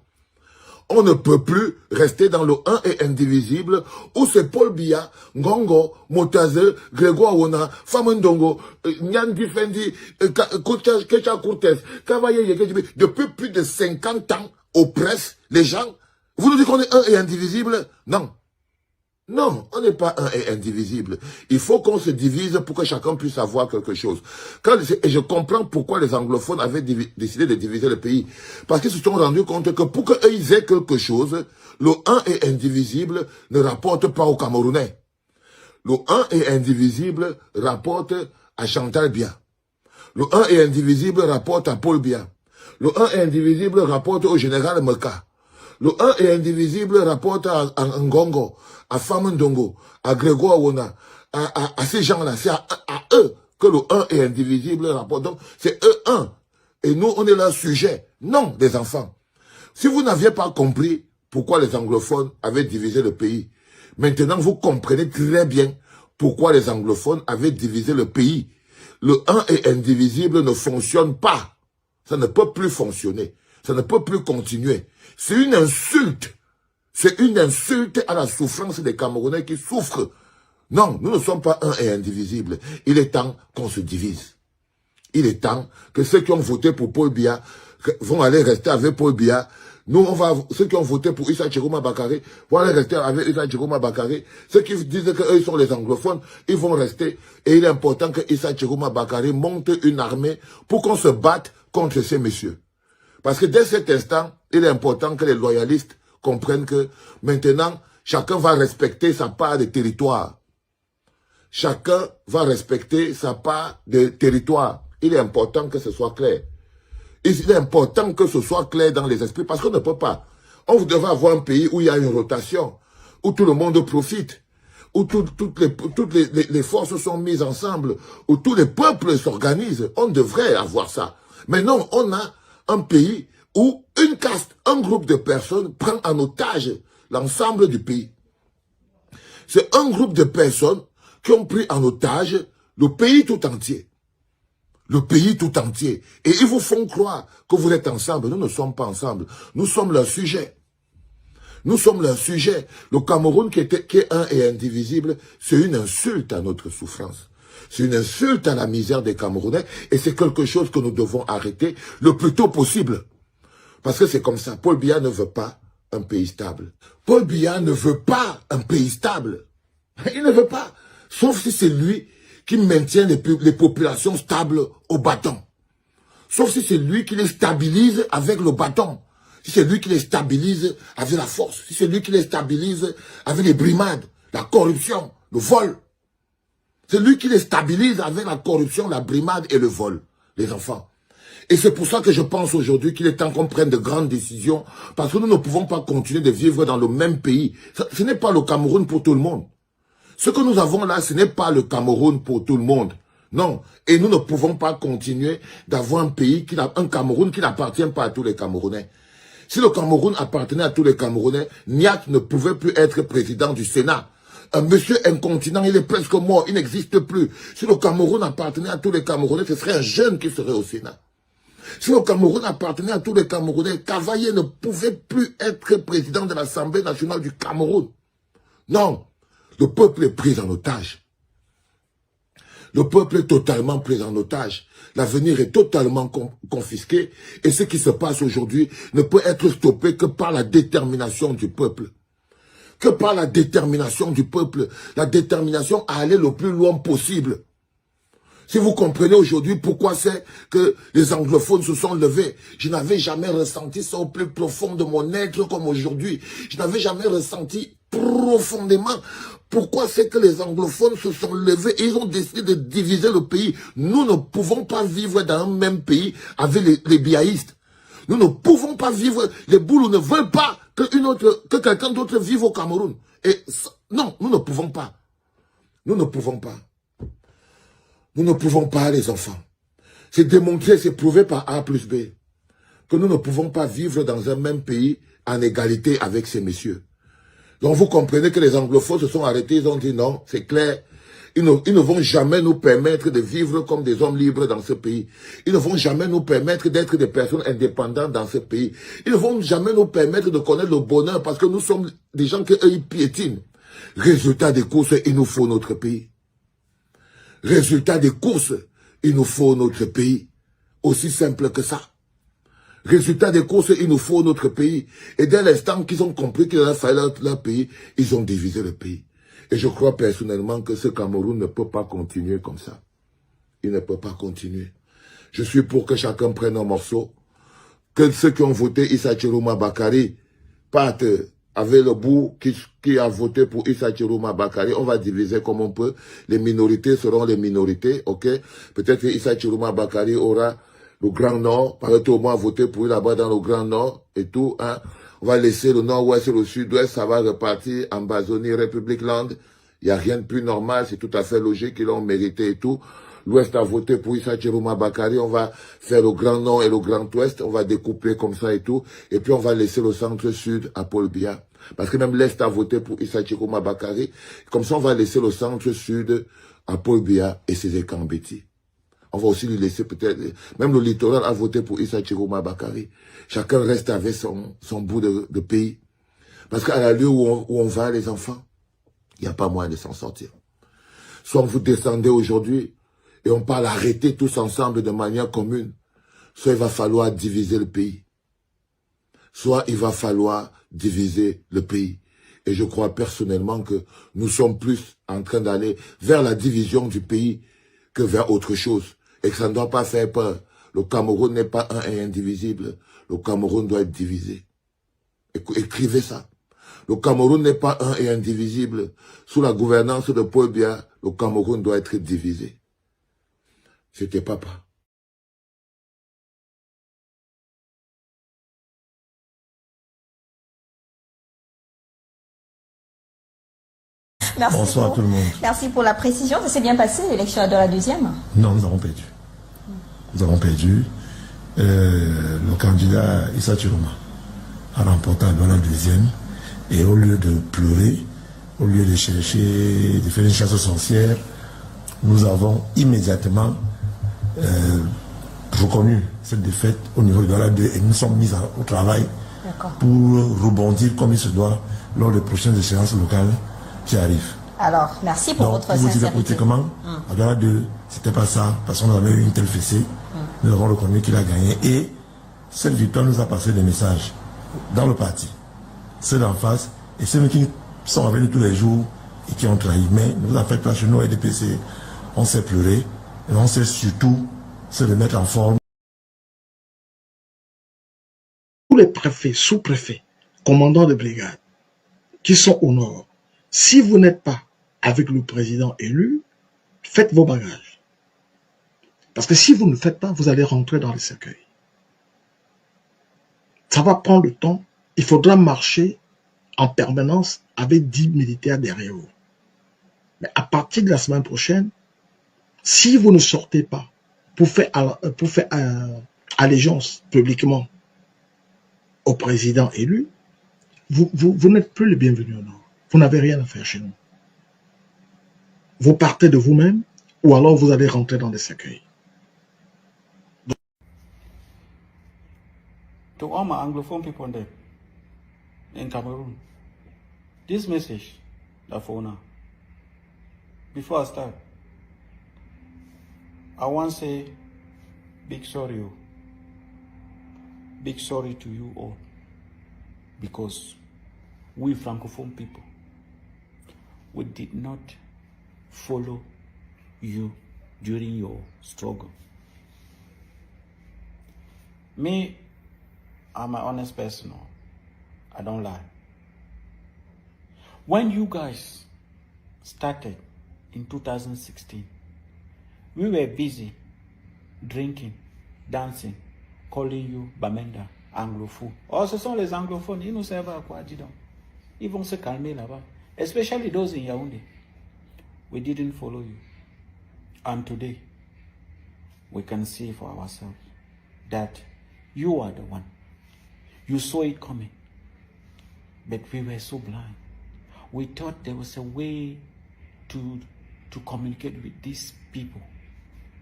On ne peut plus rester dans le un et indivisible où c'est Paul Biya, Ngongo, Motaze, Grégoire Wona, Famendongo, Nyan Difendi, Kecha Cortez, Kavaye, depuis plus de 50 ans, oppresse les gens. Vous nous dites qu'on est un et indivisible? Non. Non, on n'est pas un et indivisible. Il faut qu'on se divise pour que chacun puisse avoir quelque chose. Et je comprends pourquoi les anglophones avaient décidé de diviser le pays. Parce qu'ils se sont rendus compte que pour qu'ils aient quelque chose, le un et indivisible ne rapporte pas aux Camerounais. Le un et indivisible rapporte à Chantal Biya. Le un et indivisible rapporte à Paul Biya. Le un et indivisible rapporte au général Meka. Le un et indivisible rapporte à Ngongo, à Famendongo, à Grégoire Wona, à ces gens-là. C'est à eux que le un est indivisible rapporte. Donc, c'est eux un. Et nous, on est leur sujet. Non, les enfants. Si vous n'aviez pas compris pourquoi les anglophones avaient divisé le pays, maintenant vous comprenez très bien pourquoi les anglophones avaient divisé le pays. Le un et indivisible ne fonctionne pas. Ça ne peut plus fonctionner. Ça ne peut plus continuer. C'est une insulte. C'est une insulte à la souffrance des Camerounais qui souffrent. Non, nous ne sommes pas un et indivisible. Il est temps qu'on se divise. Il est temps que ceux qui ont voté pour Paul Biya vont aller rester avec Paul Biya. Nous, ceux qui ont voté pour Issa Tchegouma Bakare vont aller rester avec Issa Tchegouma Bakare. Ceux qui disent qu'eux sont les anglophones, ils vont rester. Et il est important que Issa Tchegouma Bakare monte une armée pour qu'on se batte contre ces messieurs. Parce que dès cet instant, il est important que les loyalistes comprennent que maintenant, chacun va respecter sa part de territoire. Chacun va respecter sa part de territoire. Il est important que ce soit clair. Il est important que ce soit clair dans les esprits parce qu'on ne peut pas. On devrait avoir un pays où il y a une rotation, où tout le monde profite, où toutes les forces sont mises ensemble, où tous les peuples s'organisent. On devrait avoir ça. Mais non, on a un pays où une caste, un groupe de personnes prend en otage l'ensemble du pays. C'est un groupe de personnes qui ont pris en otage le pays tout entier. Le pays tout entier. Et ils vous font croire que vous êtes ensemble. Nous ne sommes pas ensemble. Nous sommes leur sujet. Nous sommes leur sujet. Le Cameroun qui est un et indivisible, c'est une insulte à notre souffrance. C'est une insulte à la misère des Camerounais et c'est quelque chose que nous devons arrêter le plus tôt possible. Parce que c'est comme ça. Paul Biya ne veut pas un pays stable. Paul Biya ne veut pas un pays stable. Il ne veut pas. Sauf si c'est lui qui maintient les populations stables au bâton. Sauf si c'est lui qui les stabilise avec le bâton. Si c'est lui qui les stabilise avec la force. Si c'est lui qui les stabilise avec les brimades, la corruption, le vol. C'est lui qui les stabilise avec la corruption, la brimade et le vol, les enfants. Et c'est pour ça que je pense aujourd'hui qu'il est temps qu'on prenne de grandes décisions, parce que nous ne pouvons pas continuer de vivre dans le même pays. Ce n'est pas le Cameroun pour tout le monde. Ce que nous avons là, ce n'est pas le Cameroun pour tout le monde. Non. Et nous ne pouvons pas continuer d'avoir un Cameroun qui n'appartient pas à tous les Camerounais. Si le Cameroun appartenait à tous les Camerounais, Niat ne pouvait plus être président du Sénat. Un monsieur incontinent, il est presque mort, il n'existe plus. Si le Cameroun appartenait à tous les Camerounais, ce serait un jeune qui serait au Sénat. Si le Cameroun appartenait à tous les Camerounais, Cavaillé ne pouvait plus être président de l'Assemblée nationale du Cameroun. Non, le peuple est pris en otage. Le peuple est totalement pris en otage. L'avenir est totalement confisqué. Et ce qui se passe aujourd'hui ne peut être stoppé que par la détermination du peuple. Que par la détermination du peuple. La détermination à aller le plus loin possible. Si vous comprenez aujourd'hui pourquoi c'est que les anglophones se sont levés, je n'avais jamais ressenti ça au plus profond de mon être comme aujourd'hui. Je n'avais jamais ressenti profondément pourquoi c'est que les anglophones se sont levés et ils ont décidé de diviser le pays. Nous ne pouvons pas vivre dans un même pays avec les biaïstes. Nous ne pouvons pas vivre, les Boulous ne veulent pas que quelqu'un d'autre vive au Cameroun. Et non, nous ne pouvons pas. Nous ne pouvons pas. Nous ne pouvons pas, les enfants. C'est démontré, c'est prouvé par A plus B, que nous ne pouvons pas vivre dans un même pays en égalité avec ces messieurs. Donc vous comprenez que les anglophones se sont arrêtés, ils ont dit non, c'est clair. Ils ne vont jamais nous permettre de vivre comme des hommes libres dans ce pays. Ils ne vont jamais nous permettre d'être des personnes indépendantes dans ce pays. Ils ne vont jamais nous permettre de connaître le bonheur parce que nous sommes des gens qui eux, ils piétinent. Résultat des courses, il nous faut notre pays. Résultat des courses, il nous faut notre pays. Aussi simple que ça. Résultat des courses, il nous faut notre pays. Et dès l'instant qu'ils ont compris qu'il leur fallait leur pays, ils ont divisé le pays. Et je crois personnellement que ce Cameroun ne peut pas continuer comme ça. Il ne peut pas continuer. Je suis pour que chacun prenne un morceau. Que ceux qui ont voté Issa Chiroma Bakari partent avec le bout qui a voté pour Issa Chiroma Bakari. On va diviser comme on peut. Les minorités seront les minorités, ok? Peut-être que Issa Chiroma Bakari aura le Grand Nord. Paraît au moins voter pour lui là-bas dans le Grand Nord et tout, hein? On va laisser le nord-ouest et le sud-ouest, ça va repartir, Ambazonia, République Land. Il n'y a rien de plus normal, c'est tout à fait logique, ils l'ont mérité et tout. L'ouest a voté pour Issa Chiroma Bakari, on va faire le Grand Nord et le Grand Ouest, on va découper comme ça et tout. Et puis on va laisser le centre-sud à Paul Biya. Parce que même l'Est a voté pour Issa Chiroma Bakari. Comme ça, on va laisser le centre-sud à Paul Biya et ses Ekambeti. On va aussi lui laisser peut-être... Même le littoral a voté pour Issa Chiroma Bakari. Chacun reste avec son bout de pays. Parce qu'à la lieu où on va, les enfants, il n'y a pas moyen de s'en sortir. Soit vous descendez aujourd'hui et on parle arrêter tous ensemble de manière commune. Soit il va falloir diviser le pays. Soit il va falloir diviser le pays. Et je crois personnellement que nous sommes plus en train d'aller vers la division du pays que vers autre chose. Et que ça ne doit pas faire peur. Le Cameroun n'est pas un et indivisible. Le Cameroun doit être divisé. Écrivez ça. Le Cameroun n'est pas un et indivisible. Sous la gouvernance de Paul Biya, le Cameroun doit être divisé. C'était papa. Merci Bonsoir tout le monde. Merci pour la précision. Ça s'est bien passé, l'élection de la deuxième? Non, nous avons perdu. Nous avons perdu. Le candidat Issa Chiroma a remporté la deuxième. Et au lieu de pleurer, au lieu de chercher, de faire une chasse aux sorcières, nous avons immédiatement reconnu cette défaite au niveau de la 2 et nous sommes mis au travail pour rebondir comme il se doit lors des prochaines échéances locales qui arrivent. Alors, merci pour votre sincérité. Politiquement, à la 2, c'était pas ça, parce qu'on avait eu une telle fessée, nous avons reconnu qu'il a gagné et cette victoire nous a passé des messages dans le parti. Ceux d'en face et ceux qui sont avec nous tous les jours et qui ont trahi. Mais nous avons fait place chez nous et DPC, on s'est pleuré et on sait surtout se remettre en forme. Tous les préfets, sous-préfets, commandants de brigade qui sont au nord, si vous n'êtes pas avec le président élu, faites vos bagages. Parce que si vous ne le faites pas, vous allez rentrer dans les cercueils. Ça va prendre le temps. Il faudra marcher en permanence avec 10 militaires derrière vous. Mais à partir de la semaine prochaine, si vous ne sortez pas pour faire allégeance publiquement au président élu, vous n'êtes plus le bienvenu au nord. Vous n'avez rien à faire chez nous. Vous partez de vous-même ou alors vous allez rentrer dans des cercueils. To all my Anglophone people there in Cameroon, this message, the phone now. Before I start, I want to say big sorry. Big sorry to you all. Because we Francophone people, we did not follow you during your struggle. Me, I'm an honest person. I don't lie. When you guys started in 2016, we were busy drinking, dancing, calling you Bamenda, anglophone. Oh, ce sont les anglophones, ils ne savent à quoi dire donc. Ils vont se calmer là-bas. Especially those in Yaoundé. We didn't follow you. And today, we can see for ourselves that you are the one. You saw it coming. But we were so blind. We thought there was a way to communicate with these people.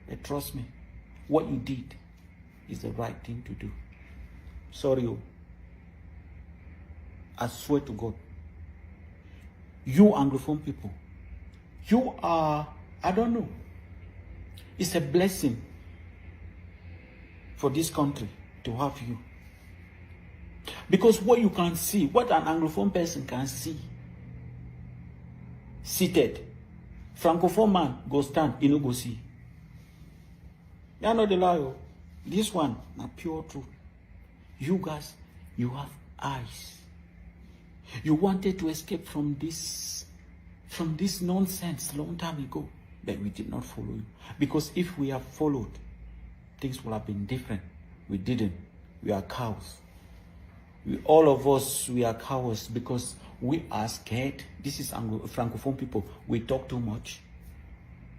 But trust me, what you did is the right thing to do. Sorry, I swear to God, you Anglophone people, you are, I don't know, it's a blessing for this country to have you. Because what you can see, what an Anglophone person can see, seated, Francophone man go stand, you know, go see. You know the lie. This one, not pure truth. You guys, you have eyes. You wanted to escape from this nonsense long time ago, but we did not follow you. Because if we have followed, things would have been different. We didn't. We are cows. All of us, we are cowards because we are scared. This is Francophone people. We talk too much.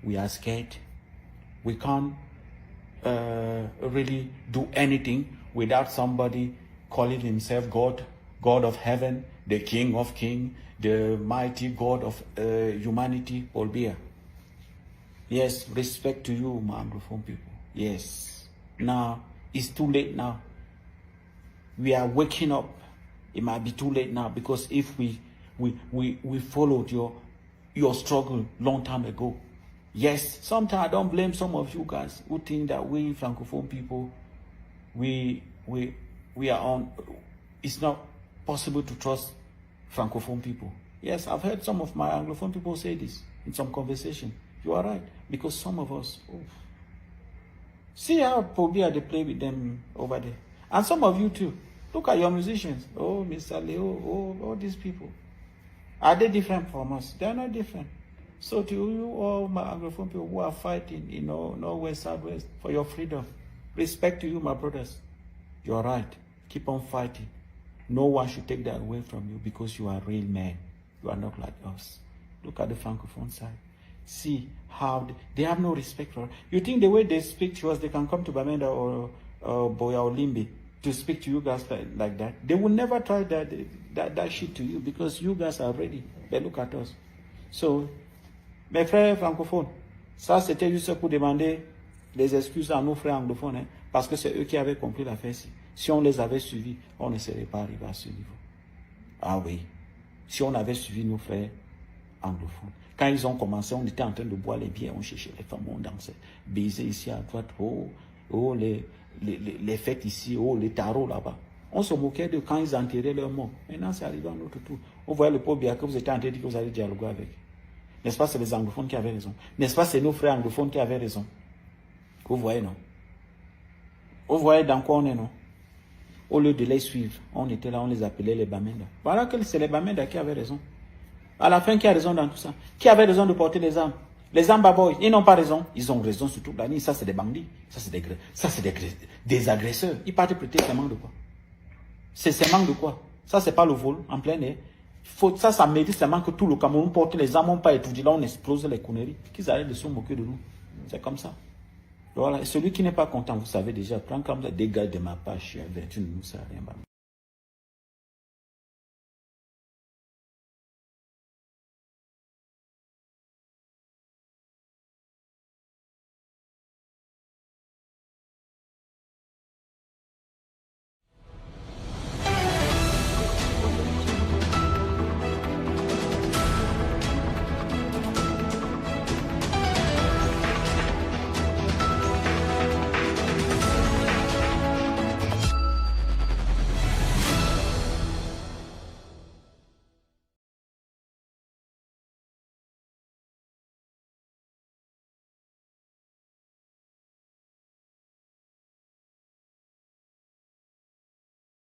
We are scared. We can't really do anything without somebody calling himself God, God of heaven, the King of kings, the mighty God of humanity, Paul Biya. Yes, respect to you, my Anglophone people. Yes. Now, it's too late now. We are waking up. It might be too late now because if we followed your struggle long time ago. Yes, sometimes I don't blame some of you guys who think that we Francophone people, we are on. It's not possible to trust Francophone people. Yes, I've heard some of my Anglophone people say this in some conversation. You are right, because some of us, see how Pobia they play with them over there, and some of you too. Look at your musicians. Oh, Mr. Leo, all these people. Are they different from us? They are not different. So to you all my Anglophone people who are fighting, northwest, southwest, for your freedom, respect to you, my brothers. You are right. Keep on fighting. No one should take that away from you because you are real men. You are not like us. Look at the Francophone side. See how they have no respect for us. You think the way they speak to us, they can come to Bamenda or Boya or Limbi to speak to you guys like that? They will never try that shit to you because you guys are ready. But look at us. So, mes frères francophones, ça c'était juste pour demander des excuses à nos frères anglophones, hein, parce que c'est eux qui avaient compris l'affaire. Si on les avait suivis, on ne serait pas arrivé à ce niveau. Ah oui, si on avait suivi nos frères anglophones. Quand ils ont commencé, on était en train de boire les bières, on cherchait les femmes, on dansait, baiser ici à droite, les fêtes ici, les tarots là-bas. On se moquait de quand ils enterraient leurs morts. Maintenant, c'est arrivé à notre tour. On voyait le pauvre Biya que vous étiez en train de dire que vous allez dialoguer avec. N'est-ce pas, c'est les anglophones qui avaient raison. N'est-ce pas, c'est nos frères anglophones qui avaient raison. Vous voyez, non? Vous voyez dans quoi on est, non? Au lieu de les suivre, on était là, on les appelait les Bamenda. Voilà que c'est les Bamenda qui avaient raison. À la fin, qui a raison dans tout ça? Qui avait raison de porter les armes? Les Ambaboys, ils n'ont pas raison. Ils ont raison sur toute la ligne. Ça, c'est des bandits. Ça, c'est des agresseurs. Ils partent prêter serment de quoi? C'est serment de quoi? Ça, c'est pas le vol en plein air. Ça mérite seulement que tout le Cameroun porte les armes, on pas étudié. Là, on explose les conneries. Qu'ils arrêtent de se moquer de nous. C'est comme ça. Voilà. Et celui qui n'est pas content, vous savez déjà, prends comme ça, dégage de ma page, je suis averti, nous, ça rien.